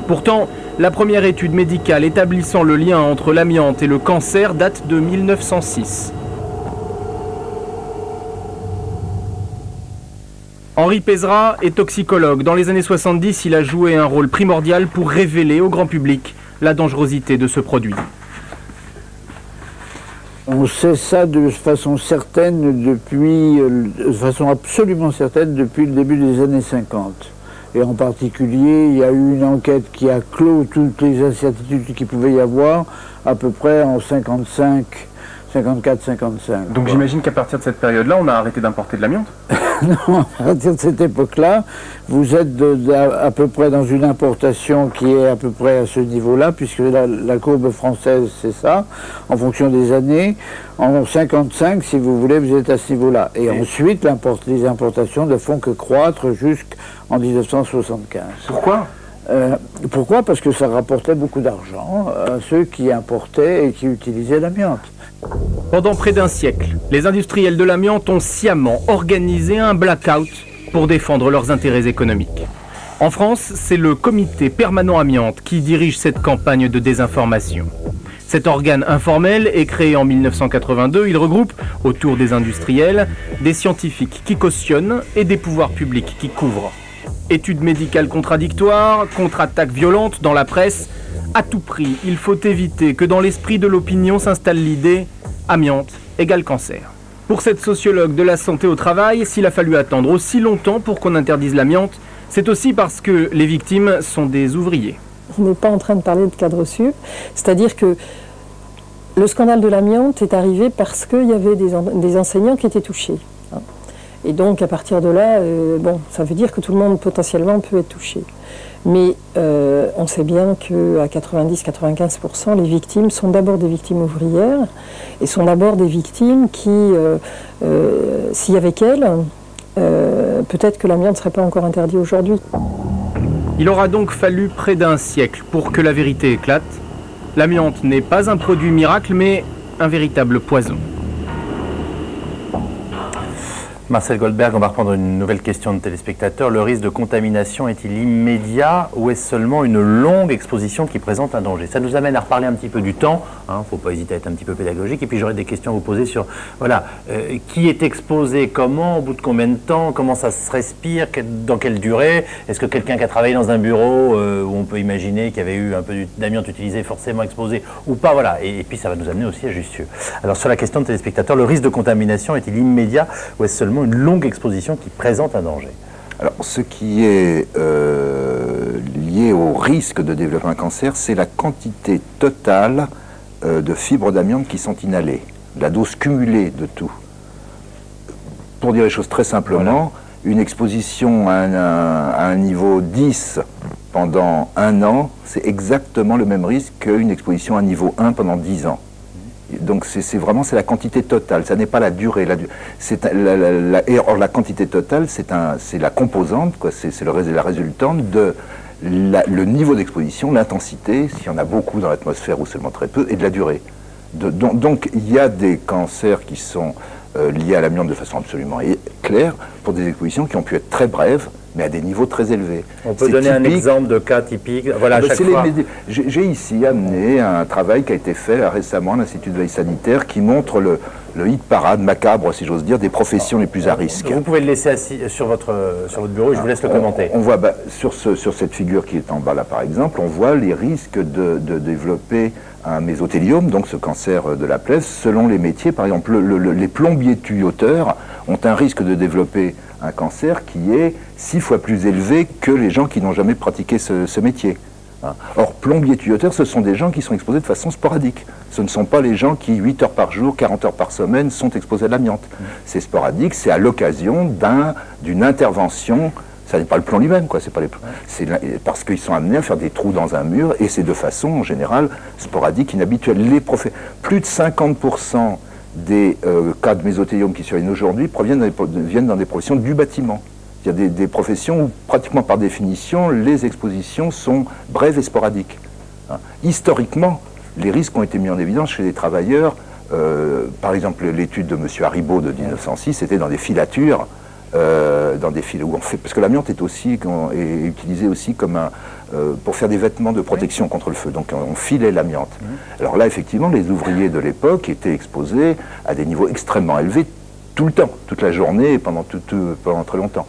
Pourtant, la première étude médicale établissant le lien entre l'amiante et le cancer date de 1906. Henri Pézra est toxicologue. Dans les années 70, il a joué un rôle primordial pour révéler au grand public la dangerosité de ce produit. On sait ça de façon certaine de façon absolument certaine depuis le début des années 50. Et en particulier, il y a eu une enquête qui a clos toutes les incertitudes qu'il pouvait y avoir, à peu près en 55, 54-55. Donc j'imagine qu'à partir de cette période-là, on a arrêté d'importer de l'amiante? Non, à partir de cette époque-là, vous êtes à peu près dans une importation qui est à peu près à ce niveau-là, puisque la courbe française, c'est ça, en fonction des années. En 55, si vous voulez, vous êtes à ce niveau-là. Et ensuite, les importations ne font que croître jusqu'en 1975. Pourquoi ? Pourquoi? Parce que ça rapportait beaucoup d'argent à ceux qui importaient et qui utilisaient l'amiante. Pendant près d'un siècle, les industriels de l'amiante ont sciemment organisé un blackout pour défendre leurs intérêts économiques. En France, c'est le comité permanent amiante qui dirige cette campagne de désinformation. Cet organe informel est créé en 1982. Il regroupe, autour des industriels, des scientifiques qui cautionnent et des pouvoirs publics qui couvrent. Études médicales contradictoires, contre-attaques violentes dans la presse. À tout prix, il faut éviter que dans l'esprit de l'opinion s'installe l'idée « amiante égale cancer ». Pour cette sociologue de la santé au travail, s'il a fallu attendre aussi longtemps pour qu'on interdise l'amiante, c'est aussi parce que les victimes sont des ouvriers. On n'est pas en train de parler de cadre sup, c'est-à-dire que le scandale de l'amiante est arrivé parce qu'il y avait des enseignants qui étaient touchés. Et donc, à partir de là, bon, ça veut dire que tout le monde potentiellement peut être touché. Mais on sait bien qu'à 90-95%, les victimes sont d'abord des victimes ouvrières et sont d'abord des victimes qui, s'il y avait qu'elles, peut-être que l'amiante ne serait pas encore interdit aujourd'hui. Il aura donc fallu près d'un siècle pour que la vérité éclate. L'amiante n'est pas un produit miracle, mais un véritable poison. Marcel Goldberg, on va reprendre une nouvelle question de téléspectateur. Le risque de contamination est-il immédiat ou est-ce seulement une longue exposition qui présente un danger? Ça nous amène à reparler un petit peu du temps. Il ne faut pas hésiter à être un petit peu pédagogique. Et puis j'aurais des questions à vous poser sur, voilà, qui est exposé, comment, au bout de combien de temps, comment ça se respire, dans quelle durée? Est-ce que quelqu'un qui a travaillé dans un bureau où on peut imaginer qu'il y avait eu un peu d'amiante utilisé, forcément exposé ou pas, voilà. Et puis ça va nous amener aussi à Jussieu. Alors sur la question de téléspectateur, le risque de contamination est-il immédiat ou est-ce seulement une longue exposition qui présente un danger? Alors, ce qui est lié au risque de développer un cancer, c'est la quantité totale de fibres d'amiante qui sont inhalées, la dose cumulée de tout. Pour dire les choses très simplement, une exposition à un niveau 10 pendant 1 an, c'est exactement le même risque qu'une exposition à un niveau 1 pendant 10 ans. Donc c'est vraiment la quantité totale, ça n'est pas la durée. La quantité totale, c'est la composante, c'est la résultante de le niveau d'exposition, l'intensité, s'il y en a beaucoup dans l'atmosphère ou seulement très peu, et de la durée. Donc il y a des cancers qui sont liés à l'amiante de façon absolument claire, pour des expositions qui ont pu être très brèves, mais à des niveaux très élevés. On peut donner un exemple de cas typique. Voilà, j'ai ici amené un travail qui a été fait récemment à l'Institut de veille sanitaire qui montre le hit parade macabre, si j'ose dire, des professions les plus à risque. Vous pouvez le laisser assis sur votre bureau et je vous laisse le commenter. On voit sur cette figure qui est en bas là par exemple, on voit les risques de développer un mésothéliome, donc ce cancer de la plaie, selon les métiers. Par exemple, les plombiers tuyauteurs ont un risque de développer un cancer qui est 6 fois plus élevé que les gens qui n'ont jamais pratiqué ce métier. Or, plombiers tuyauteurs, ce sont des gens qui sont exposés de façon sporadique. Ce ne sont pas les gens qui, 8 heures par jour, 40 heures par semaine, sont exposés à l'amiante. C'est sporadique, c'est à l'occasion d'une intervention. Ça n'est pas le plomb lui-même, quoi. C'est parce qu'ils sont amenés à faire des trous dans un mur, et c'est de façon, en général, sporadique, inhabituelle. Plus de 50% des cas de mésothéliome qui surviennent aujourd'hui viennent dans des professions du bâtiment. Il y a des professions où, pratiquement par définition, les expositions sont brèves et sporadiques. Historiquement, les risques ont été mis en évidence chez les travailleurs. Par exemple, l'étude de M. Haribault de 1906, c'était dans des filatures, parce que l'amiante est utilisée aussi comme pour faire des vêtements de protection contre le feu. Donc on filait l'amiante. Alors là, effectivement, les ouvriers de l'époque étaient exposés à des niveaux extrêmement élevés tout le temps, toute la journée et pendant très longtemps.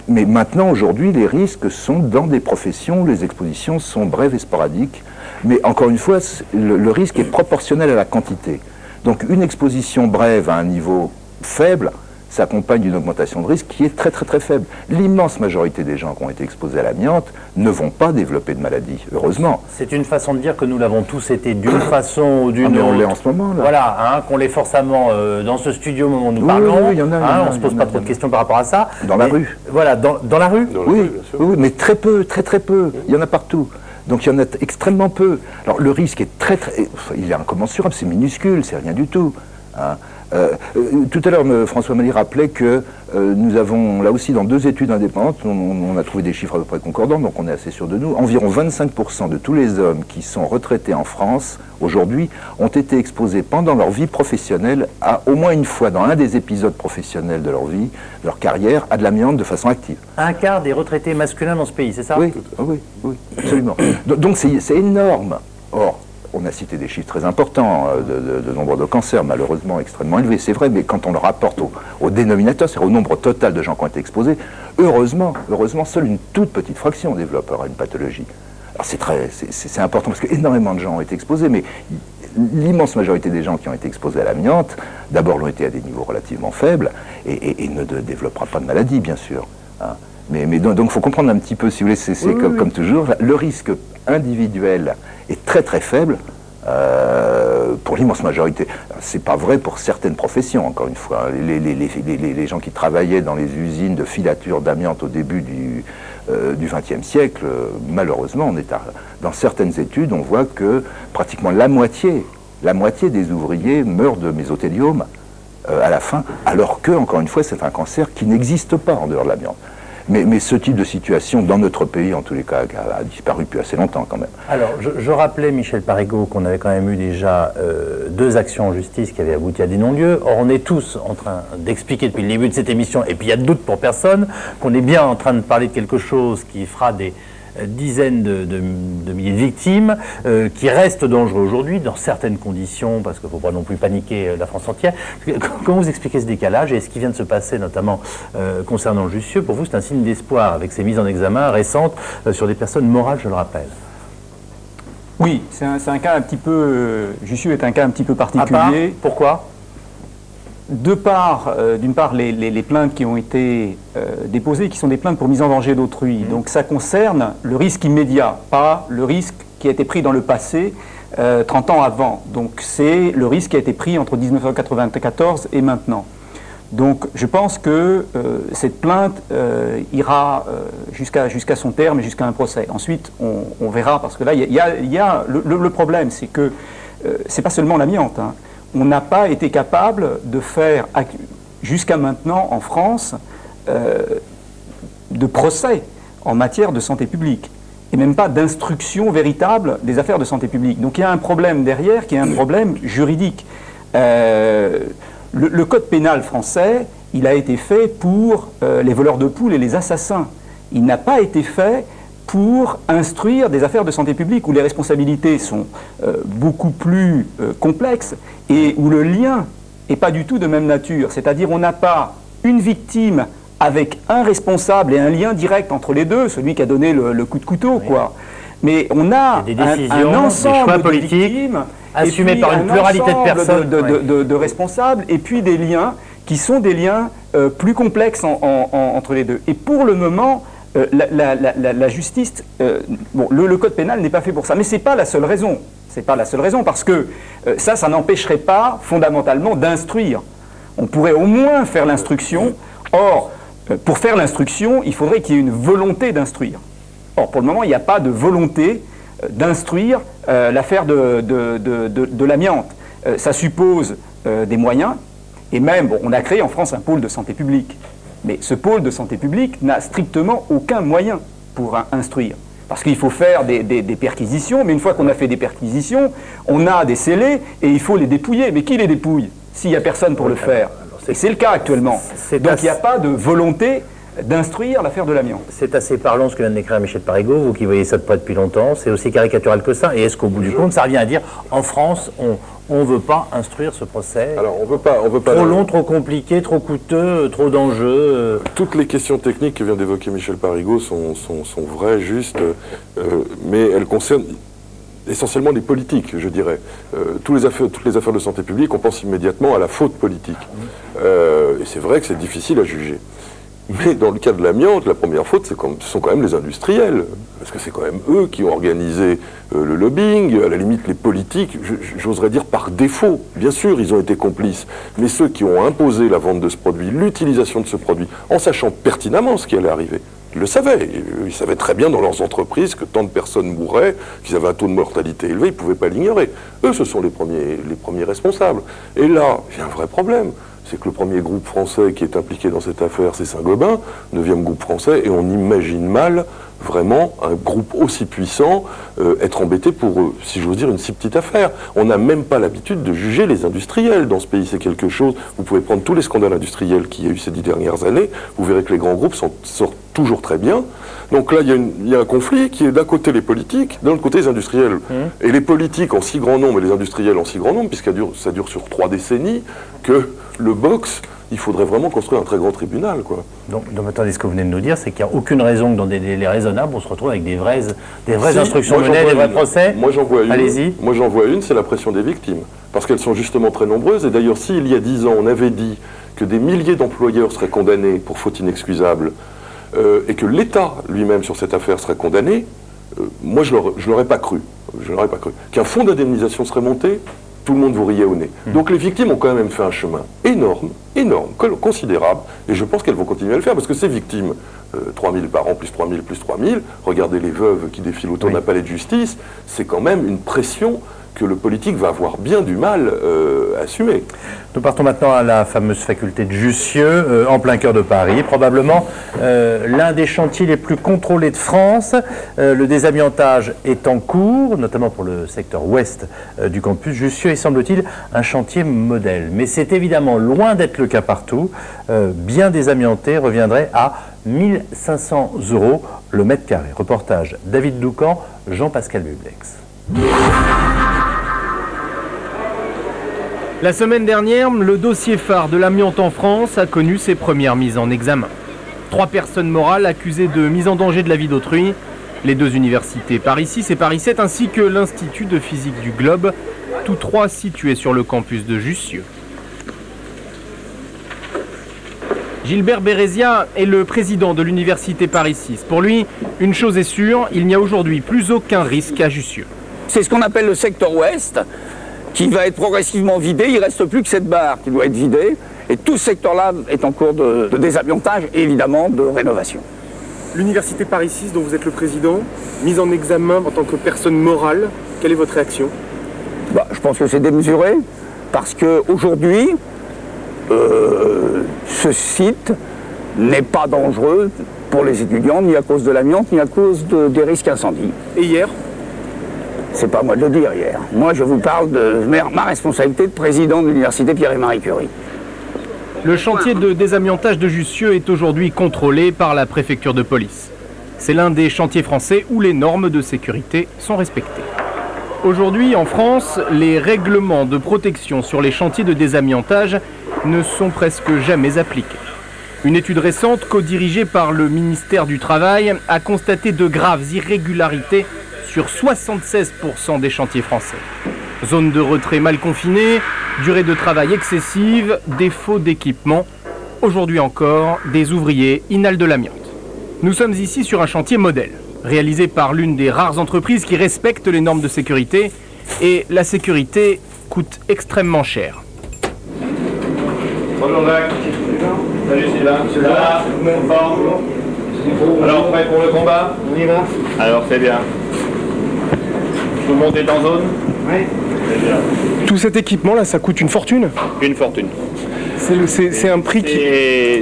Mais maintenant, aujourd'hui, les risques sont dans des professions où les expositions sont brèves et sporadiques. Mais encore une fois, le risque est proportionnel à la quantité. Donc une exposition brève à un niveau faible, s'accompagne d'une augmentation de risque qui est très très très faible. L'immense majorité des gens qui ont été exposés à l'amiante ne vont pas développer de maladie, heureusement. C'est une façon de dire que nous l'avons tous été d'une façon ou d'une autre. On l'est en ce moment, là. Voilà, hein, qu'on l'est forcément dans ce studio au moment où nous parlons. Oui, y en a, on ne se pose pas trop de questions par rapport à ça. Dans la rue. Voilà, dans la rue. Oui, mais très peu, très très peu. Il y en a partout. Donc il y en a extrêmement peu. Alors le risque est il est incommensurable, c'est minuscule, c'est rien du tout. Hein. Tout à l'heure, François Mali rappelait que nous avons, là aussi, dans 2 études indépendantes, on a trouvé des chiffres à peu près concordants, donc on est assez sûr de nous. Environ 25% de tous les hommes qui sont retraités en France, aujourd'hui, ont été exposés pendant leur vie professionnelle à au moins une fois, dans un des épisodes professionnels de leur vie, de leur carrière, à de l'amiante de façon active. Un quart des retraités masculins dans ce pays, c'est ça? Oui, oui, absolument. Donc c'est énorme. Or, on a cité des chiffres très importants de nombre de cancers, malheureusement extrêmement élevés, c'est vrai, mais quand on le rapporte au dénominateur, c'est-à-dire au nombre total de gens qui ont été exposés, heureusement, seule une toute petite fraction développera une pathologie. Alors c'est important parce qu'énormément de gens ont été exposés, mais l'immense majorité des gens qui ont été exposés à l'amiante, d'abord l'ont été à des niveaux relativement faibles et ne développera pas de maladie, bien sûr. Hein. Mais donc il faut comprendre un petit peu, si vous voulez, c'est comme toujours, le risque individuel est très très faible pour l'immense majorité. C'est pas vrai pour certaines professions, encore une fois. Les gens qui travaillaient dans les usines de filature d'amiante au début du XXe siècle, malheureusement, dans certaines études, on voit que pratiquement la moitié des ouvriers meurent de mésothéliome à la fin, alors que, encore une fois, c'est un cancer qui n'existe pas en dehors de l'amiante. Mais ce type de situation, dans notre pays, en tous les cas, a disparu depuis assez longtemps quand même. Alors, je rappelais, Michel Parigot, qu'on avait quand même eu déjà 2 actions en justice qui avaient abouti à des non-lieux. Or, on est tous en train d'expliquer depuis le début de cette émission, et puis il y a de doute pour personne, qu'on est bien en train de parler de quelque chose qui fera des dizaines de milliers de victimes, qui restent dangereux aujourd'hui, dans certaines conditions, parce qu'il ne faut pas non plus paniquer la France entière. Comment vous expliquez ce décalage et ce qui vient de se passer, notamment concernant Jussieu? Pour vous, c'est un signe d'espoir, avec ces mises en examen récentes sur des personnes morales, je le rappelle. Oui, c'est un cas un petit peu... Jussieu est un cas un petit peu particulier. À part, pourquoi? D'une part, les plaintes qui ont été déposées, qui sont des plaintes pour mise en danger d'autrui. Donc ça concerne le risque immédiat, pas le risque qui a été pris dans le passé, 30 ans avant. Donc c'est le risque qui a été pris entre 1994 et maintenant. Donc je pense que cette plainte ira jusqu'à son terme et jusqu'à un procès. Ensuite, on verra, parce que là, il y a le problème, c'est que c'est pas seulement l'amiante, hein. On n'a pas été capable de faire, jusqu'à maintenant en France, de procès en matière de santé publique, et même pas d'instruction véritable des affaires de santé publique. Donc il y a un problème derrière qui est un problème juridique. Le code pénal français, il a été fait pour les voleurs de poules et les assassins. Il n'a pas été fait pour instruire des affaires de santé publique où les responsabilités sont beaucoup plus complexes et où le lien n'est pas du tout de même nature. C'est-à-dire on n'a pas une victime avec un responsable et un lien direct entre les deux, celui qui a donné le coup de couteau, quoi. Mais on a un ensemble des choix de politiques victimes assumés par une pluralité de personnes, de responsables, et puis des liens qui sont des liens plus complexes entre les deux. Et pour le moment, la justice, bon, le code pénal n'est pas fait pour ça, mais c'est pas la seule raison. C'est pas la seule raison, parce que ça n'empêcherait pas fondamentalement d'instruire. On pourrait au moins faire l'instruction. Or, pour faire l'instruction, il faudrait qu'il y ait une volonté d'instruire. Or, pour le moment, il n'y a pas de volonté d'instruire l'affaire de l'amiante. Ça suppose des moyens, et même, bon, on a créé en France un pôle de santé publique. Mais ce pôle de santé publique n'a strictement aucun moyen pour instruire. Parce qu'il faut faire des perquisitions, mais une fois qu'on a fait des perquisitions, on a des scellés et il faut les dépouiller. Mais qui les dépouille s'il n'y a personne pour le faire? Et c'est le cas actuellement. Donc il n'y a pas de volonté d'instruire l'affaire de l'amiante. C'est assez parlant ce que vient de décrire Michel Parigot, vous qui voyez ça de près depuis longtemps, c'est aussi caricatural que ça. Et est-ce qu'au bout du compte, ça revient à dire, en France, on ne veut pas instruire ce procès? Alors on veut pas. Trop long, trop compliqué, trop coûteux, trop d'enjeux. Toutes les questions techniques que vient d'évoquer Michel Parigot sont vraies, justes, mais elles concernent essentiellement des politiques, je dirais. Toutes les affaires de santé publique, on pense immédiatement à la faute politique. Et c'est vrai que c'est difficile à juger. Mais dans le cas de l'amiante, la première faute, ce sont quand même les industriels. Parce que c'est quand même eux qui ont organisé le lobbying, à la limite les politiques, j'oserais dire par défaut. Bien sûr, ils ont été complices. Mais ceux qui ont imposé la vente de ce produit, l'utilisation de ce produit, en sachant pertinemment ce qui allait arriver, ils le savaient. Ils savaient très bien dans leurs entreprises que tant de personnes mourraient, qu'ils avaient un taux de mortalité élevé, ils ne pouvaient pas l'ignorer. Eux, ce sont les premiers responsables. Et là, il y a un vrai problème. C'est que le premier groupe français qui est impliqué dans cette affaire, c'est Saint-Gobain, 9e groupe français, et on imagine mal vraiment un groupe aussi puissant être embêté pour, si j'ose dire, une si petite affaire. On n'a même pas l'habitude de juger les industriels dans ce pays. C'est quelque chose, vous pouvez prendre tous les scandales industriels qu'il y a eu ces 10 dernières années, vous verrez que les grands groupes sortent toujours très bien. Donc là, il y a un conflit qui est d'un côté les politiques, d'un autre côté les industriels. Et les politiques en si grand nombre et les industriels en si grand nombre, puisque ça dure sur 3 décennies, que le box, il faudrait vraiment construire un très grand tribunal, quoi. Donc attendez, ce que vous venez de nous dire, c'est qu'il n'y a aucune raison que dans des délais raisonnables, on se retrouve avec des vraies instructions menées, des vrais procès. Moi j'en vois une. Allez-y. Moi j'en vois une, c'est la pression des victimes. Parce qu'elles sont justement très nombreuses. Et d'ailleurs, s'il y a 10 ans, on avait dit que des milliers d'employeurs seraient condamnés pour faute inexcusable, et que l'État lui-même sur cette affaire serait condamné, moi je l'aurais pas cru. Je n'aurais pas cru. Qu'un fonds d'indemnisation serait monté, tout le monde vous riait au nez. Donc les victimes ont quand même fait un chemin énorme, considérable, et je pense qu'elles vont continuer à le faire, parce que ces victimes, 3 000 par an, plus 3 000, plus 3 000, regardez les veuves qui défilent autour d'un palais de justice, c'est quand même une pression que le politique va avoir bien du mal à assumer. Nous partons maintenant à la fameuse faculté de Jussieu, en plein cœur de Paris, probablement l'un des chantiers les plus contrôlés de France. Le désamiantage est en cours, notamment pour le secteur ouest du campus. Jussieu est, semble-t-il, un chantier modèle. Mais c'est évidemment loin d'être le cas partout. Bien désamianté reviendrait à 1 500 € le mètre carré. Reportage David Doucan, Jean-Pascal Bublex. La semaine dernière, le dossier phare de l'amiante en France a connu ses premières mises en examen. 3 personnes morales accusées de mise en danger de la vie d'autrui, les 2 universités Paris 6 et Paris 7 ainsi que l'Institut de physique du Globe, tous 3 situés sur le campus de Jussieu. Gilbert Bérézia est le président de l'université Paris 6. Pour lui, une chose est sûre, il n'y a aujourd'hui plus aucun risque à Jussieu. C'est ce qu'on appelle le secteur ouest, qui va être progressivement vidé. Il ne reste plus que cette barre qui doit être vidée. Et tout ce secteur-là est en cours de désamiantage et évidemment de rénovation. L'université Paris 6, dont vous êtes le président, mise en examen en tant que personne morale, quelle est votre réaction? Je pense que c'est démesuré, parce qu'aujourd'hui, ce site n'est pas dangereux pour les étudiants, ni à cause de l'amiante, ni à cause des risques incendie. Et hier? C'est pas à moi de le dire hier. Moi, je vous parle de ma responsabilité de président de l'université Pierre et Marie Curie. Le chantier de désamiantage de Jussieu est aujourd'hui contrôlé par la préfecture de police. C'est l'un des chantiers français où les normes de sécurité sont respectées. Aujourd'hui, en France, les règlements de protection sur les chantiers de désamiantage ne sont presque jamais appliqués. Une étude récente, co-dirigée par le ministère du Travail, a constaté de graves irrégularités sur 76% des chantiers français. Zone de retrait mal confinée, durée de travail excessive, défaut d'équipement. Aujourd'hui encore, des ouvriers inhalent de l'amiante. Nous sommes ici sur un chantier modèle, réalisé par l'une des rares entreprises qui respectent les normes de sécurité. Et la sécurité coûte extrêmement cher. Bonjour Jacques. Salut Sylvain. Là, conforme. Alors, prêt pour le combat? On y va. Alors, c'est bien. Tout le monde est en zone? Oui. C'est bien. Tout cet équipement-là, ça coûte une fortune? Une fortune. C'est un prix qui...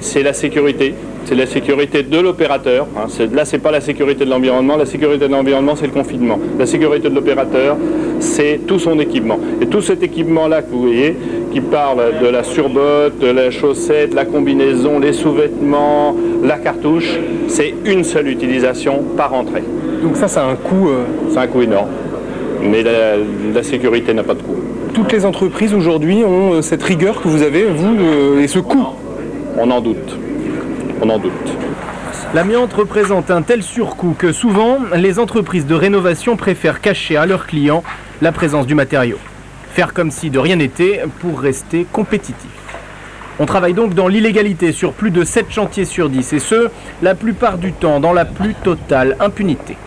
C'est la sécurité. C'est la sécurité de l'opérateur. Là, c'est pas la sécurité de l'environnement. La sécurité de l'environnement, c'est le confinement. La sécurité de l'opérateur, c'est tout son équipement. Et tout cet équipement-là que vous voyez, qui parle de la surbotte, de la chaussette, la combinaison, les sous-vêtements, la cartouche, c'est une seule utilisation par entrée. Donc ça a un coût... C'est un coût énorme. Mais la sécurité n'a pas de coût. Toutes les entreprises aujourd'hui ont cette rigueur que vous avez, vous, et ce coût? On en doute. On en doute. L'amiante représente un tel surcoût que souvent, les entreprises de rénovation préfèrent cacher à leurs clients la présence du matériau. Faire comme si de rien n'était pour rester compétitif. On travaille donc dans l'illégalité sur plus de 7 chantiers sur 10, et ce, la plupart du temps dans la plus totale impunité.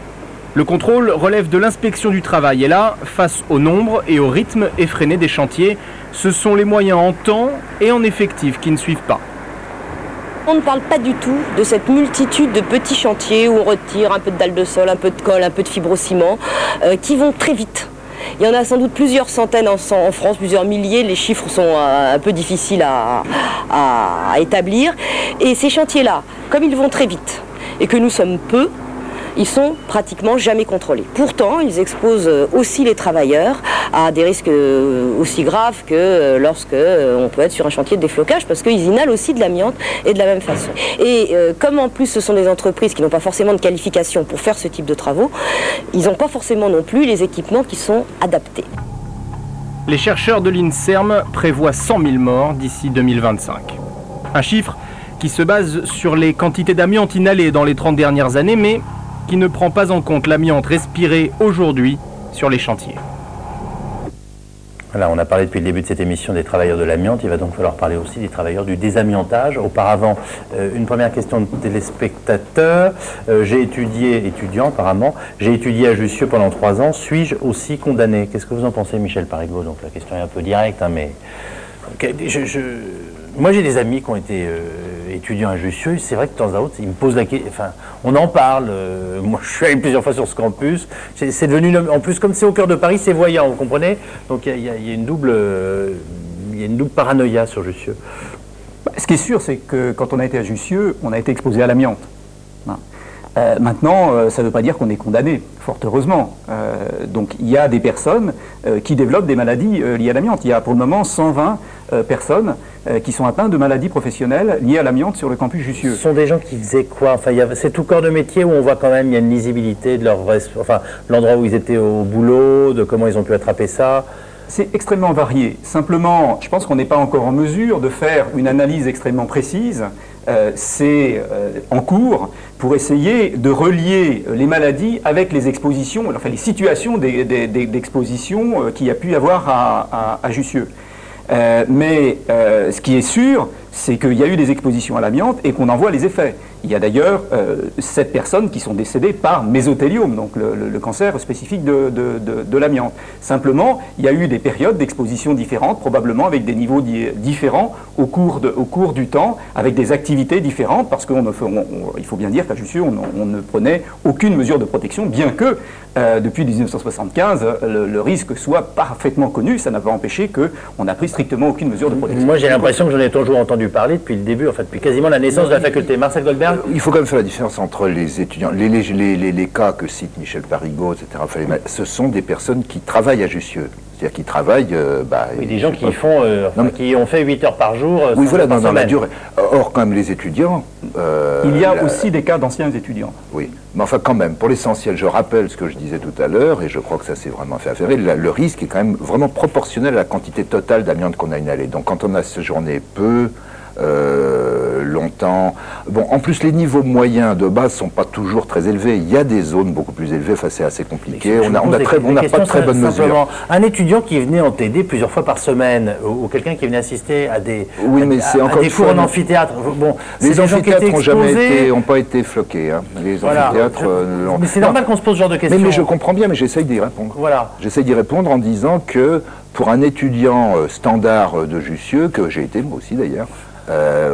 Le contrôle relève de l'inspection du travail, et là, face au nombre et au rythme effréné des chantiers, ce sont les moyens en temps et en effectifs qui ne suivent pas. On ne parle pas du tout de cette multitude de petits chantiers où on retire un peu de dalle de sol, un peu de colle, un peu de fibrociment, qui vont très vite. Il y en a sans doute plusieurs centaines en France, plusieurs milliers. Les chiffres sont un peu difficiles à établir. Et ces chantiers-là, comme ils vont très vite et que nous sommes peu, ils sont pratiquement jamais contrôlés. Pourtant, ils exposent aussi les travailleurs à des risques aussi graves que lorsque on peut être sur un chantier de déflocage, parce qu'ils inhalent aussi de l'amiante et de la même façon. Et comme en plus ce sont des entreprises qui n'ont pas forcément de qualification pour faire ce type de travaux, ils n'ont pas forcément non plus les équipements qui sont adaptés. Les chercheurs de l'INSERM prévoient 100 000 morts d'ici 2025. Un chiffre qui se base sur les quantités d'amiante inhalées dans les 30 dernières années, mais qui ne prend pas en compte l'amiante respirée aujourd'hui sur les chantiers. Voilà, on a parlé depuis le début de cette émission des travailleurs de l'amiante, il va donc falloir parler aussi des travailleurs du désamiantage. Auparavant, une première question de téléspectateur. J'ai étudiant apparemment, j'ai étudié à Jussieu pendant 3 ans, suis-je aussi condamné? Qu'est-ce que vous en pensez, Michel Parigot? Donc la question est un peu directe, hein, mais... Moi, j'ai des amis qui ont été étudiants à Jussieu. C'est vrai que de temps à autre, ils me posent la question. Enfin, on en parle. Moi, je suis allé plusieurs fois sur ce campus. C'est devenu, en plus, comme c'est au cœur de Paris, c'est voyant, vous comprenez? Donc, il y a une double paranoïa sur Jussieu. Ce qui est sûr, c'est que quand on a été à Jussieu, on a été exposé à l'amiante. Maintenant, ça ne veut pas dire qu'on est condamné, fort heureusement. Donc il y a des personnes qui développent des maladies liées à l'amiante. Il y a pour le moment 120 personnes qui sont atteintes de maladies professionnelles liées à l'amiante sur le campus Jussieu. Ce sont des gens qui faisaient quoi? Enfin, c'est tout corps de métier où on voit quand même il y a une lisibilité de l'endroit où ils étaient au boulot, de comment ils ont pu attraper ça. C'est extrêmement varié. Simplement, je pense qu'on n'est pas encore en mesure de faire une analyse extrêmement précise. C'est en cours pour essayer de relier les maladies avec les expositions, enfin les situations d'exposition qu'il y a pu y avoir à Jussieu. Mais ce qui est sûr, c'est qu'il y a eu des expositions à l'amiante et qu'on en voit les effets. Il y a d'ailleurs 7 personnes qui sont décédées par mésothéliome, donc le cancer spécifique de l'amiante. Simplement, il y a eu des périodes d'exposition différentes, probablement avec des niveaux différents au cours du temps, avec des activités différentes, parce qu'il faut bien dire qu'à Jussieu, on ne prenait aucune mesure de protection, bien que depuis 1975, le risque soit parfaitement connu. Ça n'a pas empêché qu'on n'a pris strictement aucune mesure de protection. Moi, j'ai l'impression que j'en ai toujours entendu parler depuis le début, en fait, depuis quasiment la naissance de la faculté. Marcel Goldberg. Il faut quand même faire la différence entre les étudiants, les cas que cite Michel Parigot, etc. Ce sont des personnes qui travaillent à Jussieu. C'est-à-dire qui travaillent... oui, des gens qui qui ont fait 8 heures par jour, oui, voilà, dans la durée. Or, quand même, les étudiants... il y a aussi des cas d'anciens étudiants. Oui, mais enfin, quand même, pour l'essentiel, je rappelle ce que je disais tout à l'heure, et je crois que ça s'est vraiment fait affairer, le risque est quand même vraiment proportionnel à la quantité totale d'amiante qu'on a inhalée. Donc, quand on a séjourné peu... longtemps. Bon, en plus, les niveaux moyens de base sont pas toujours très élevés. Il y a des zones beaucoup plus élevées, enfin, c'est assez compliqué. On n'a pas de très bonnes mesures. Un étudiant qui venait en TD plusieurs fois par semaine, ou quelqu'un qui venait assister à des, cours en amphithéâtre. Bon, les amphithéâtres n'ont pas été floqués. Hein. Les amphithéâtres. Mais c'est normal qu'on se pose ce genre de questions. Mais je comprends bien, mais j'essaye d'y répondre. Voilà. J'essaye d'y répondre en disant que pour un étudiant standard de Jussieu, que j'ai été moi aussi d'ailleurs,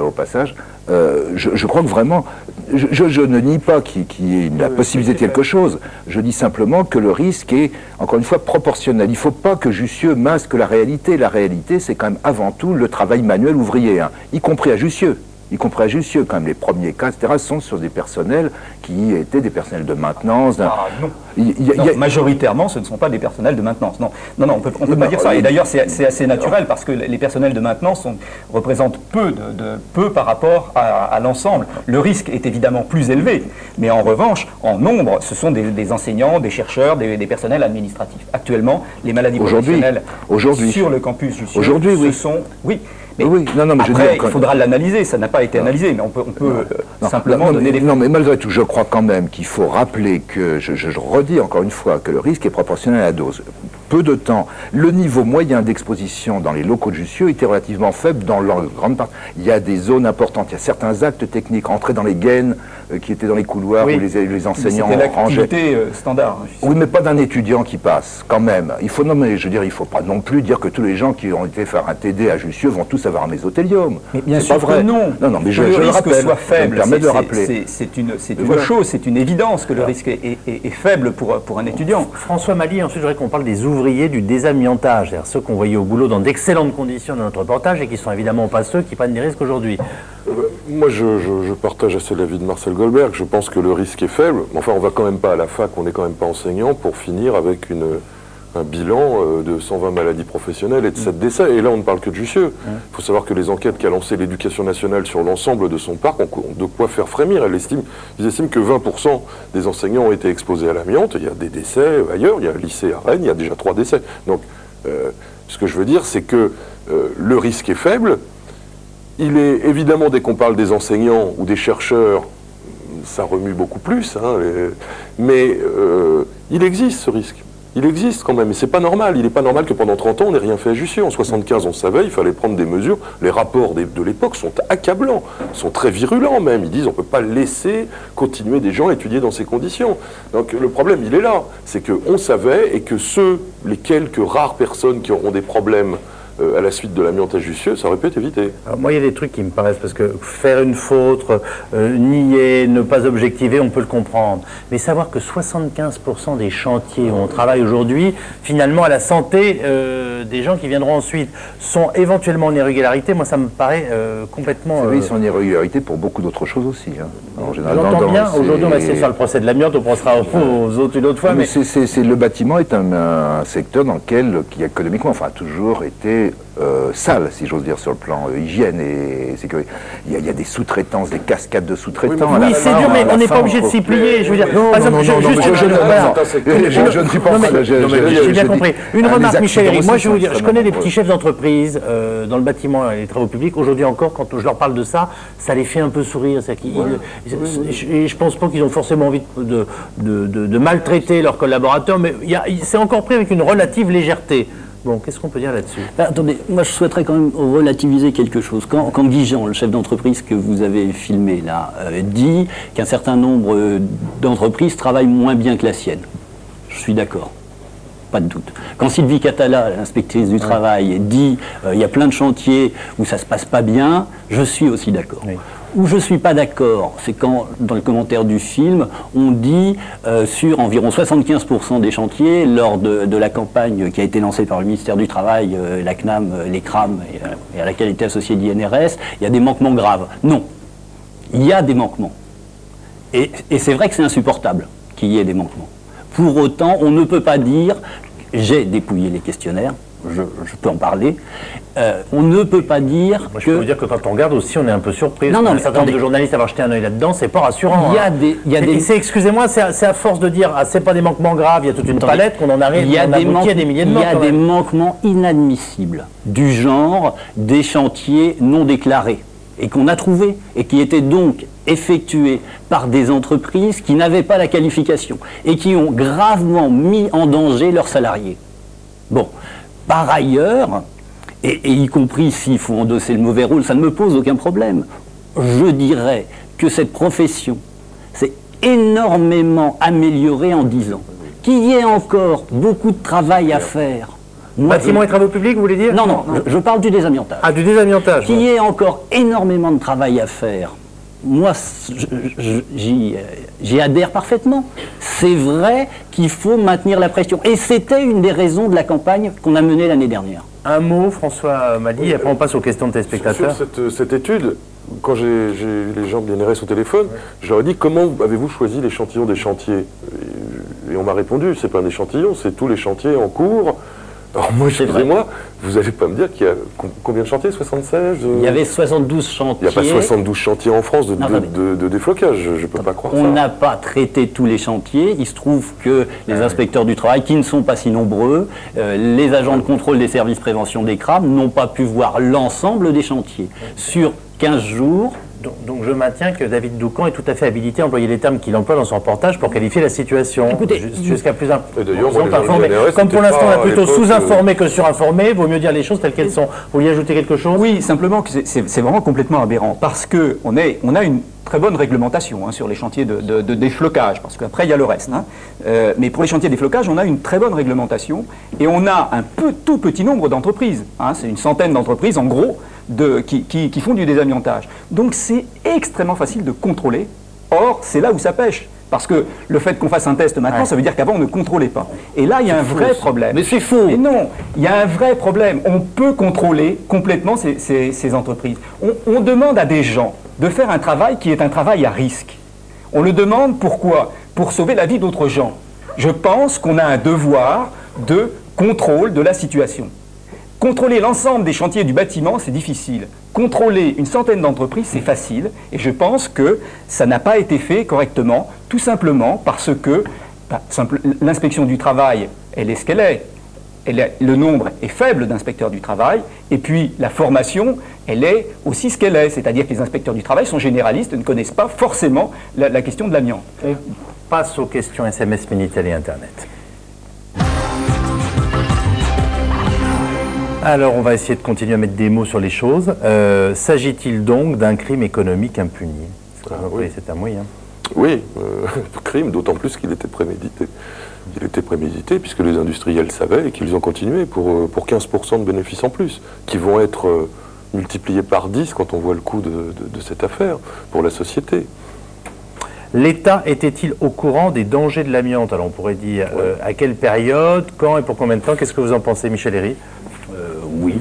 au passage, je crois que vraiment, je ne nie pas qu'il y ait la possibilité de quelque chose, je dis simplement que le risque est, encore une fois, proportionnel. Il ne faut pas que Jussieu masque la réalité. La réalité, c'est quand même avant tout le travail manuel ouvrier, hein, y compris à Jussieu. Quand même les premiers cas, etc., sont sur des personnels qui étaient des personnels de maintenance. Majoritairement, ce ne sont pas des personnels de maintenance. Non, on peut pas dire ça. Et d'ailleurs, c'est assez naturel parce que les personnels de maintenance représentent peu par rapport à l'ensemble. Le risque est évidemment plus élevé, mais en revanche, en nombre, ce sont des enseignants, des chercheurs, des personnels administratifs. Actuellement, les maladies professionnelles sur le campus Jussieu, ce sont... Oui. Mais après, il faudra l'analyser, ça n'a pas été analysé, mais on peut simplement donner des... Non, mais malgré tout, je crois quand même qu'il faut rappeler que, je redis encore une fois, que le risque est proportionnel à la dose. Peu de temps, le niveau moyen d'exposition dans les locaux de Jussieu était relativement faible dans leur grande partie. Il y a des zones importantes, il y a certains actes techniques, entrer dans les gaines qui étaient dans les couloirs où les enseignants rangeaient. C'était l'activité standard. Oui, mais pas d'un étudiant qui passe, quand même. Il faut nommer, je veux dire, il ne faut pas non plus dire que tous les gens qui ont été faire un TD à Jussieu vont tous avoir un mésothélium. Mais bien sûr que non. Non, mais je le le rappelle, soit faible, je me permets de le rappeler. C'est une chose, c'est une évidence que le risque est faible pour un étudiant. François Mali, ensuite je voudrais qu'on parle des ouvriers du désamiantage, c'est-à-dire ceux qu'on voyait au boulot dans d'excellentes conditions dans notre reportage et qui sont évidemment pas ceux qui prennent des risques aujourd'hui. Moi, je partage assez l'avis de Marcel Goldberg. Je pense que le risque est faible. Enfin, on va quand même pas à la fac, on n'est quand même pas enseignant pour finir avec un bilan de 120 maladies professionnelles et de 7 décès. Et là, on ne parle que de Jussieu. Il faut savoir que les enquêtes qu'a lancées l'Éducation nationale sur l'ensemble de son parc ont de quoi faire frémir. Ils estiment que 20% des enseignants ont été exposés à l'amiante. Il y a des décès ailleurs. Il y a un lycée à Rennes, il y a déjà 3 décès. Donc, ce que je veux dire, c'est que le risque est faible. Il est évidemment, dès qu'on parle des enseignants ou des chercheurs, ça remue beaucoup plus, mais il existe ce risque. Il existe quand même, et c'est pas normal. Il n'est pas normal que pendant 30 ans, on n'ait rien fait à Jussieu. En 75, on savait, il fallait prendre des mesures. Les rapports de l'époque sont accablants, sont très virulents même. Ils disent on ne peut pas laisser continuer des gens à étudier dans ces conditions. Donc le problème, il est là. C'est qu'on savait et que les quelques rares personnes qui auront des problèmes à la suite de l'amiante à Jussieu, ça aurait pu être évité. Alors moi, il y a des trucs qui me paraissent, parce que faire une faute, nier, ne pas objectiver, on peut le comprendre. Mais savoir que 75% des chantiers où on travaille aujourd'hui, finalement, à la santé des gens qui viendront ensuite, sont éventuellement en irrégularité, moi, ça me paraît complètement... Vous savez, ils sont en irrégularité pour beaucoup d'autres choses aussi. En général, j'entends bien, aujourd'hui, on va essayer de faire le procès de l'amiante, on pensera aux autres une autre fois. Mais le bâtiment est un secteur dans lequel, qui économiquement, enfin, a toujours été sale, si j'ose dire, sur le plan hygiène et sécurité. Il y a des sous-traitances, des cascades de sous-traitants. Oui, c'est dur, mais on n'est pas obligé de s'y plier. Je veux dire, par exemple, je ne suis pas... J'ai bien compris. Une remarque, Michel Éric. Moi, je vais vous dire, je connais des petits chefs d'entreprise dans le bâtiment et les travaux publics. Aujourd'hui encore, quand je leur parle de ça, ça les fait un peu sourire. Je pense pas qu'ils ont forcément envie de maltraiter leurs collaborateurs, mais c'est encore pris avec une relative légèreté. Bon, qu'est-ce qu'on peut dire là-dessus? Attendez, moi je souhaiterais quand même relativiser quelque chose. Quand Guy Jean, le chef d'entreprise que vous avez filmé là, dit qu'un certain nombre d'entreprises travaillent moins bien que la sienne, je suis d'accord. Pas de doute. Quand Sylvie Catala, l'inspectrice du travail, dit il y a plein de chantiers où ça se passe pas bien, je suis aussi d'accord. Oui. Où je ne suis pas d'accord, c'est quand, dans le commentaire du film, on dit sur environ 75% des chantiers, lors de la campagne qui a été lancée par le ministère du Travail, la CNAM, les CRAM, et à laquelle était associé l'INRS, il y a des manquements graves. Non, il y a des manquements. Et c'est vrai que c'est insupportable qu'il y ait des manquements. Pour autant, on ne peut pas dire, j'ai dépouillé les questionnaires, je peux en parler, on ne peut pas dire Moi, je peux vous dire que quand on regarde aussi, on est un peu surpris. Non, un certain nombre de journalistes avoir jeté un œil là-dedans, c'est pas rassurant. Il y a des... Excusez-moi, c'est à force de dire, c'est pas des manquements graves, il y a toute une palette qu'on en arrive, on aboutit à des milliers de morts. Il y a des manquements inadmissibles, du genre des chantiers non déclarés, et qu'on a trouvés, et qui étaient donc effectués par des entreprises qui n'avaient pas la qualification, et qui ont gravement mis en danger leurs salariés. Bon, par ailleurs, et y compris s'il faut endosser le mauvais rôle, ça ne me pose aucun problème. Je dirais que cette profession s'est énormément améliorée en 10 ans. Qu'il y ait encore beaucoup de travail à faire. Bâtiments et travaux publics, vous voulez dire? Non, je parle du désamiantage. Ah, du désamiantage. Qu'il y ait encore énormément de travail à faire. Moi, j'y adhère parfaitement. C'est vrai qu'il faut maintenir la pression. Et c'était une des raisons de la campagne qu'on a menée l'année dernière. Un mot, François Mali, après on passe aux questions de téléspectateurs. Sur cette étude, quand j'ai eu les gens de l'INRS au téléphone, je leur ai dit comment avez-vous choisi l'échantillon des chantiers? Et on m'a répondu, c'est pas un échantillon, c'est tous les chantiers en cours. Alors moi, excusez-moi, vous n'allez pas me dire qu'il y a combien de chantiers, 76 Il y avait 72 chantiers. Il n'y a pas 72 chantiers en France de déflocage, je ne peux pas croire ça. On n'a pas traité tous les chantiers. Il se trouve que les inspecteurs du travail, qui ne sont pas si nombreux, les agents de contrôle des services prévention des CRAM, n'ont pas pu voir l'ensemble des chantiers. Sur 15 jours... Donc je maintiens que David Doucan est tout à fait habilité à employer les termes qu'il emploie dans son reportage pour qualifier la situation. Écoutez, jusqu'à plus informé. Comme pour l'instant on a plutôt sous-informé que surinformé, vaut mieux dire les choses telles qu'elles sont. Vous voulez ajouter quelque chose? Oui, simplement que c'est vraiment complètement aberrant, parce qu'on a une très bonne réglementation sur les chantiers de déflocage, parce qu'après il y a le reste. Mais pour les chantiers de déflocage, on a une très bonne réglementation, et on a un tout petit nombre d'entreprises. C'est une centaine d'entreprises en gros, qui font du désamiantage. Donc c'est extrêmement facile de contrôler. Or, c'est là où ça pêche. Parce que le fait qu'on fasse un test maintenant, ça veut dire qu'avant on ne contrôlait pas. Et là, il y a un vrai problème. Mais c'est faux. Et non, il y a un vrai problème. On peut contrôler complètement ces entreprises. On demande à des gens de faire un travail qui est un travail à risque. On le demande pourquoi? Pour sauver la vie d'autres gens. Je pense qu'on a un devoir de contrôle de la situation. Contrôler l'ensemble des chantiers du bâtiment, c'est difficile. Contrôler une centaine d'entreprises, c'est facile. Et je pense que ça n'a pas été fait correctement, tout simplement parce que l'inspection du travail, elle est ce qu'elle est. Le nombre est faible d'inspecteurs du travail. Et puis, la formation, elle est aussi ce qu'elle est. C'est-à-dire que les inspecteurs du travail sont généralistes et ne connaissent pas forcément la question de l'amiante. On passe aux questions SMS, Minitel et Internet. Alors, on va essayer de continuer à mettre des mots sur les choses. S'agit-il donc d'un crime économique impuni? Oui, c'est un moyen. Oui, crime, d'autant plus qu'il était prémédité. Il était prémédité puisque les industriels savaient et qu'ils ont continué pour 15% de bénéfices en plus, qui vont être multipliés par 10 quand on voit le coût de cette affaire pour la société. L'État était-il au courant des dangers de l'amiante? Alors on pourrait dire à quelle période, quand et pour combien de temps? Qu'est-ce que vous en pensez, Michel Herry? Oui.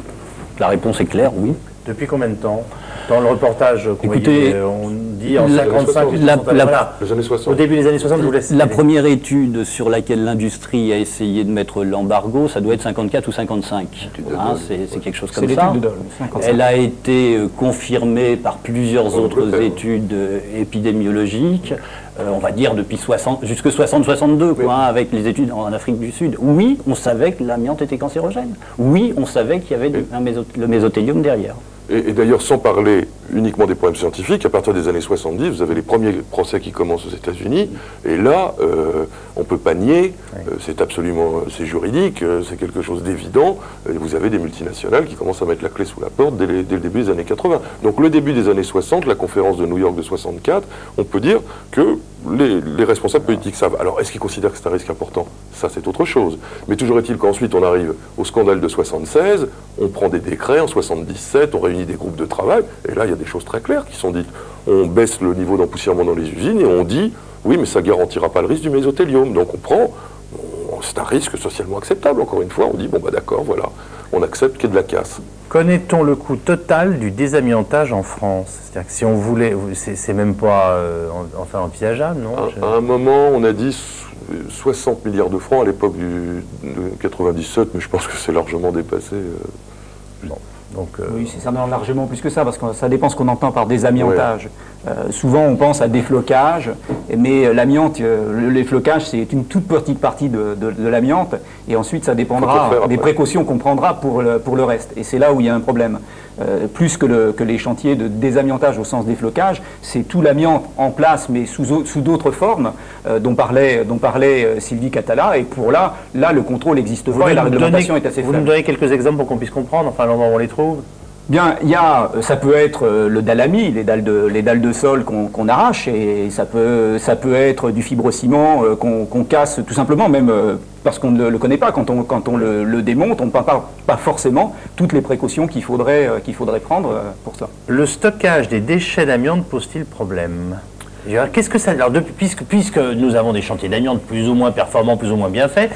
La réponse est claire, oui. Depuis combien de temps? Dans le reportage, écoutez, on dit en 55, les années 60. Au début des années 60, vous laissez. La première étude sur laquelle l'industrie a essayé de mettre l'embargo, ça doit être 54 ou 55. C'est quelque chose comme ça. Elle a été confirmée par plusieurs autres études épidémiologiques. On va dire depuis jusque 60-62, avec les études en Afrique du Sud. Oui, on savait que l'amiante était cancérogène. Oui, on savait qu'il y avait le mésothélium derrière. Et d'ailleurs, sans parler uniquement des problèmes scientifiques, à partir des années 70, vous avez les premiers procès qui commencent aux États-Unis, et là, on ne peut pas nier, c'est juridique, c'est quelque chose d'évident, et vous avez des multinationales qui commencent à mettre la clé sous la porte dès le début des années 80. Donc le début des années 60, la conférence de New York de 64, on peut dire que les responsables politiques savent. Alors, est-ce qu'ils considèrent que c'est un risque important? Ça, c'est autre chose. Mais toujours est-il qu'ensuite, on arrive au scandale de 76, on prend des décrets en 77, on réunit des groupes de travail, et là, il y a des choses très claires qui sont dites. On baisse le niveau d'empoussièrement dans les usines, et on dit, oui, mais ça ne garantira pas le risque du mésothélium. Donc, c'est un risque socialement acceptable, encore une fois. On dit, bon, bah d'accord, voilà, on accepte qu'il y ait de la casse. Connaît-on le coût total du désamiantage en France? C'est-à-dire que si on voulait, c'est même pas enfin envisageable, non? À un moment, on a dit 60 milliards de francs à l'époque de 97, mais je pense que c'est largement dépassé. Oui, c'est certainement largement plus que ça, parce que ça dépend ce qu'on entend par désamiantage. Souvent, on pense à déflocage, mais l'amiante, l'efflocage, c'est une toute petite partie de l'amiante, et ensuite, ça dépendra des précautions qu'on prendra pour le reste. Et c'est là où il y a un problème. Plus que les chantiers de désamiantage au sens déflocage, c'est tout l'amiante en place, mais sous d'autres formes, dont parlait Sylvie Catala, et pour là, le contrôle n'existe pas, et la réglementation est assez faible. Vous nous donnez quelques exemples pour qu'on puisse comprendre, enfin, l'endroit où on les trouve? Bien, ça peut être le dalami, les dalles de sol qu'on arrache, et ça peut être du fibrociment qu'on casse tout simplement, même parce qu'on ne le connaît pas. Quand on le démonte, on ne prend pas forcément toutes les précautions qu'il faudrait prendre pour ça. Le stockage des déchets d'amiante pose-t-il problème? Qu'est-ce que ça... Alors, puisque nous avons des chantiers d'amiante plus ou moins performants, plus ou moins bien faits,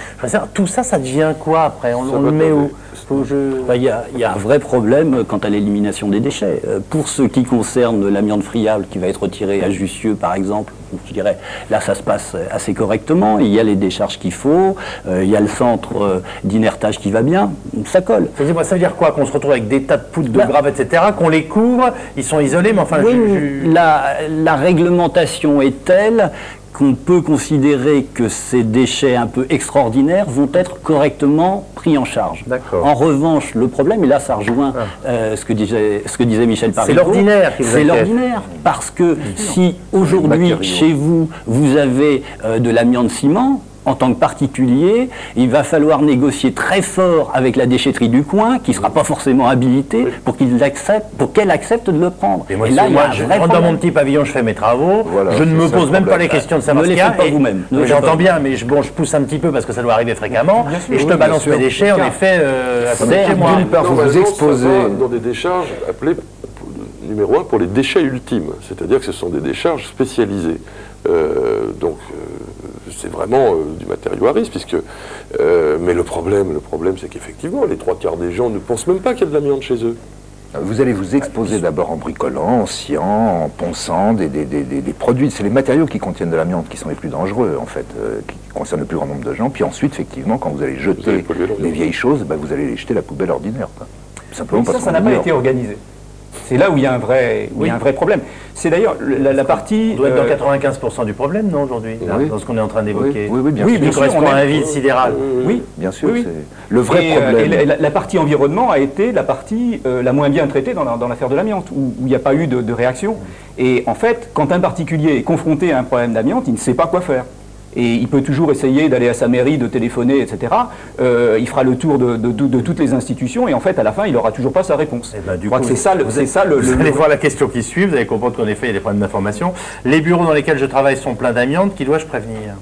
tout ça, ça devient quoi après? On le met où? que je... Il y a un vrai problème quant à l'élimination des déchets. Pour ce qui concerne l'amiante friable qui va être retirée à Jussieu, par exemple, je dirais, là ça se passe assez correctement, il y a les décharges qu'il faut, il y a le centre d'inertage qui va bien, ça colle. Excusez-moi, ça veut dire quoi? Qu'on se retrouve avec des tas de poudres de graves, etc., qu'on les couvre, ils sont isolés, mais enfin... Oui, la réglementation est telle qu'on peut considérer que ces déchets un peu extraordinaires vont être correctement pris en charge. En revanche, le problème, et là ça rejoint ce que disait Michel Parizeau, c'est l'ordinaire qui vous inquiète. C'est l'ordinaire, parce que si aujourd'hui, chez vous, vous avez de l'amiante ciment, en tant que particulier, il va falloir négocier très fort avec la déchetterie du coin, qui ne sera pas forcément habilitée, pour qu'elle accepte de le prendre. Et moi, là, je rentre dans mon petit pavillon, je fais mes travaux, je ne me pose même pas les questions de savoir ce qu'il y a. Ne les faites pas vous-même. J'entends bien, mais je pousse un petit peu parce que ça doit arriver fréquemment, et je te balance mes déchets, en effet, à côté de chez moi. Vous exposez dans des décharges appelées numéro 1 pour les déchets ultimes, c'est-à-dire que ce sont des décharges spécialisées. C'est vraiment du matériau à risque, mais le problème c'est qu'effectivement, les 3/4 des gens ne pensent même pas qu'il y a de l'amiante chez eux. Vous allez vous exposer d'abord en bricolant, en sciant, en ponçant des produits. C'est les matériaux qui contiennent de l'amiante qui sont les plus dangereux, en fait, qui concernent le plus grand nombre de gens. Puis ensuite, effectivement, quand vous allez jeter les vieilles choses, vous allez les jeter à la poubelle ordinaire. Simplement parce ça n'a pas été organisé. C'est là où il y a un vrai problème. C'est d'ailleurs la partie... On doit être dans 95% du problème, non, aujourd'hui, dans ce qu'on est en train d'évoquer. Oui, bien sûr. Qui correspond à un vide sidéral. Oui, bien sûr. C'est le vrai problème. Et la partie environnement a été la partie la moins bien traitée dans l'affaire de l'amiante, où il n'y a pas eu de réaction. Et en fait, quand un particulier est confronté à un problème d'amiante, il ne sait pas quoi faire. Et il peut toujours essayer d'aller à sa mairie, de téléphoner, etc. Il fera le tour de toutes les institutions et en fait, à la fin, il n'aura toujours pas sa réponse. Je crois que c'est ça. Vous allez voir la question qui suit, vous allez comprendre qu'en effet, il y a des problèmes d'information. Les bureaux dans lesquels je travaille sont pleins d'amiante, qui dois-je prévenir?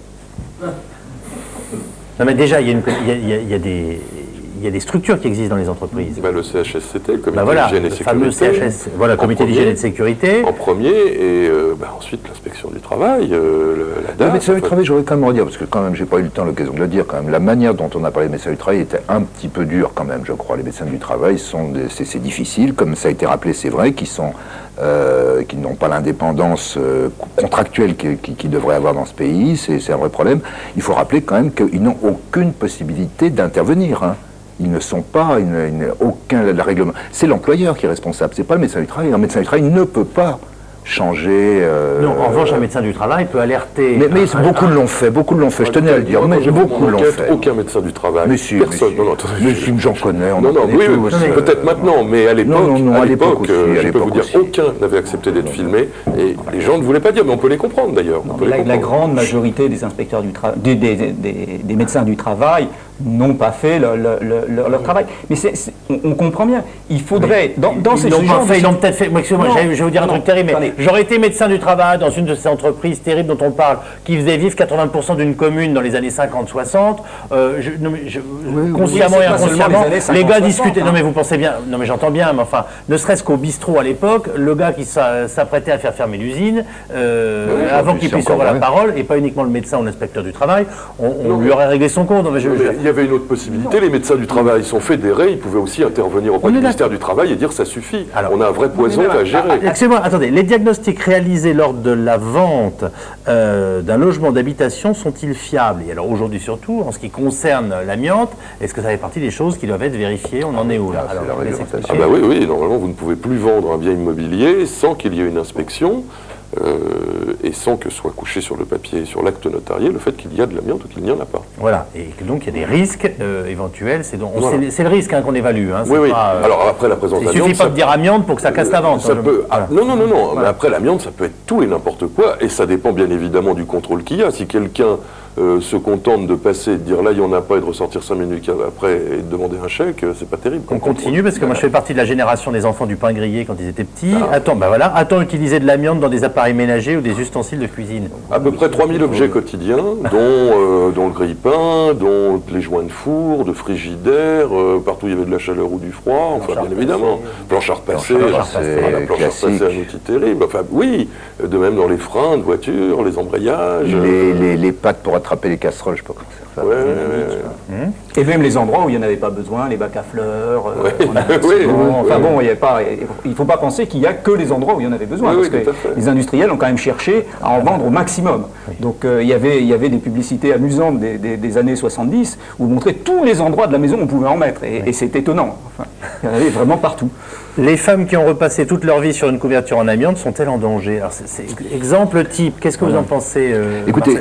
Non mais déjà, il y a des structures qui existent dans les entreprises. Le CHSCT, le comité d'hygiène et sécurité. Le comité d'hygiène et de sécurité. En premier, et ensuite l'inspection du travail, la DAF. Le médecin du travail, j'aurais quand même redire, parce que quand même, j'ai pas eu le temps, l'occasion de le dire, quand même, la manière dont on a parlé des médecins du travail était un petit peu dure quand même, je crois. Les médecins du travail c'est difficile, comme ça a été rappelé, c'est vrai, qui n'ont pas l'indépendance contractuelle qu'ils devraient avoir dans ce pays, c'est un vrai problème. Il faut rappeler quand même qu'ils n'ont aucune possibilité d'intervenir. Ils ne sont pas, aucun règlement. C'est l'employeur qui est responsable, c'est pas le médecin du travail. Un médecin du travail ne peut pas changer... Non, en revanche, un médecin du travail peut alerter... Mais beaucoup l'ont fait, je tenais à le dire, mais beaucoup l'ont fait. Aucun médecin du travail, personne. Mais j'en connais, peut-être maintenant, mais à l'époque, je peux vous dire, aucun n'avait accepté d'être filmé, et les gens ne voulaient pas dire, mais on peut les comprendre d'ailleurs. La grande majorité des inspecteurs du travail, des médecins du travail, n'ont pas fait leur travail. Mais on comprend bien. Il faudrait, dans ces gens... Ils l'ont peut-être fait. Excusez-moi, je vais vous dire un truc terrible, mais j'aurais été médecin du travail dans une de ces entreprises terribles dont on parle, qui faisait vivre 80% d'une commune dans les années 50-60. Consciemment et inconsciemment, les gars discutaient. Non mais vous pensez bien, non mais j'entends bien, mais enfin, ne serait-ce qu'au bistrot à l'époque, le gars qui s'apprêtait à faire fermer l'usine, avant qu'il puisse avoir la parole, et pas uniquement le médecin ou l'inspecteur du travail, on lui aurait réglé son compte. Il y avait une autre possibilité, les médecins du travail sont fédérés, ils pouvaient aussi intervenir auprès du ministère du Travail et dire ça suffit, on a un vrai poison à gérer. Excusez-moi, attendez, les diagnostics réalisés lors de la vente d'un logement d'habitation sont-ils fiables? Et alors aujourd'hui surtout, en ce qui concerne l'amiante, est-ce que ça fait partie des choses qui doivent être vérifiées? On en est où là? Oui, normalement vous ne pouvez plus vendre un bien immobilier sans qu'il y ait une inspection. Et sans que soit couché sur le papier, sur l'acte notarié, le fait qu'il y a de l'amiante ou qu'il n'y en a pas. Voilà, et donc il y a des risques éventuels, c'est le risque qu'on évalue. Oui. Alors après la présence d'amiante... Il ne suffit pas de dire amiante pour que ça casse la vente. Non, mais après l'amiante, ça peut être tout et n'importe quoi, et ça dépend bien évidemment du contrôle qu'il y a. Si quelqu'un se contente de passer, de dire là il n'y en a pas et de ressortir 5 minutes après et de demander un chèque, c'est pas terrible. On continue parce que moi je fais partie de la génération des enfants du pain grillé quand ils étaient petits. A-t-on utilisé de l'amiante dans des appareils ménagers ou des ustensiles de cuisine? À peu près 3000 objets quotidiens, dont le grille-pain, dont les joints de four, de frigidaire, partout il y avait de la chaleur ou du froid, enfin bien évidemment. Planche à repasser, la planche à repasser, un outil terrible. Enfin oui, de même dans les freins de voiture, les embrayages. Les pattes pour rattraper les casseroles, je sais pas comment ça. Et même les endroits où il n'y en avait pas besoin, les bacs à fleurs, enfin bon, il ne faut pas penser qu'il n'y a que les endroits où il y en avait besoin, parce que les industriels ont quand même cherché à en vendre au maximum. Donc il y avait des publicités amusantes des années 70 où on montrait tous les endroits de la maison où on pouvait en mettre, et c'est étonnant. Enfin, il y en avait vraiment partout. Les femmes qui ont repassé toute leur vie sur une couverture en amiante sont-elles en danger? Alors, c'est exemple type, qu'est-ce que vous en pensez? Écoutez,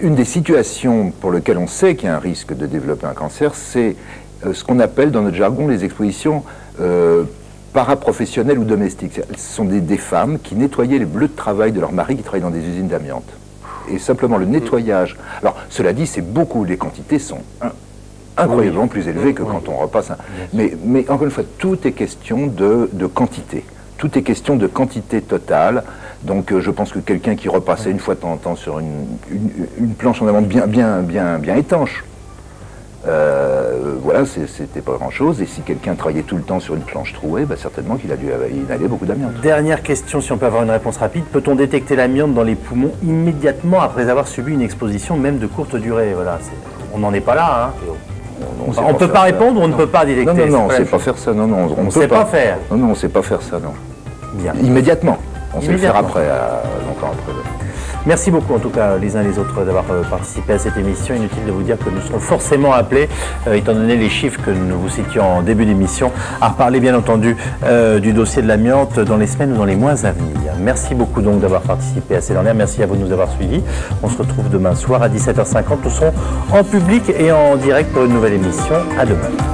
une des situations pour lesquelles on sait qu'il y a un risque de développer un cancer, c'est ce qu'on appelle dans notre jargon les expositions paraprofessionnelles ou domestiques. Ce sont des femmes qui nettoyaient les bleus de travail de leur mari qui travaillent dans des usines d'amiante. Et simplement le nettoyage. Alors, cela dit, c'est beaucoup, les quantités sont incroyablement plus élevées que quand on repasse. Mais encore une fois, tout est question de quantité. Tout est question de quantité totale. Donc je pense que quelqu'un qui repassait une fois de temps en temps sur une planche en amande bien étanche, voilà, c'était pas grand-chose. Et si quelqu'un travaillait tout le temps sur une planche trouée, certainement qu'il a dû inhaler beaucoup d'amiante. Dernière question, si on peut avoir une réponse rapide. Peut-on détecter l'amiante dans les poumons immédiatement après avoir subi une exposition, même de courte durée? Voilà, on n'en est pas là, hein. On ne peut pas répondre ou on ne peut pas détecter? Non, on ne sait pas faire ça. Non, on ne sait pas faire. Non, on ne sait pas faire ça, non. Bien. Immédiatement. On sait le faire après, longtemps après. Merci beaucoup en tout cas les uns et les autres d'avoir participé à cette émission. Inutile de vous dire que nous serons forcément appelés, étant donné les chiffres que nous vous citions en début d'émission, à reparler bien entendu du dossier de l'amiante dans les semaines ou dans les mois à venir. Merci beaucoup donc d'avoir participé à ces dernières. Merci à vous de nous avoir suivis. On se retrouve demain soir à 17h50. Nous serons en public et en direct pour une nouvelle émission. À demain.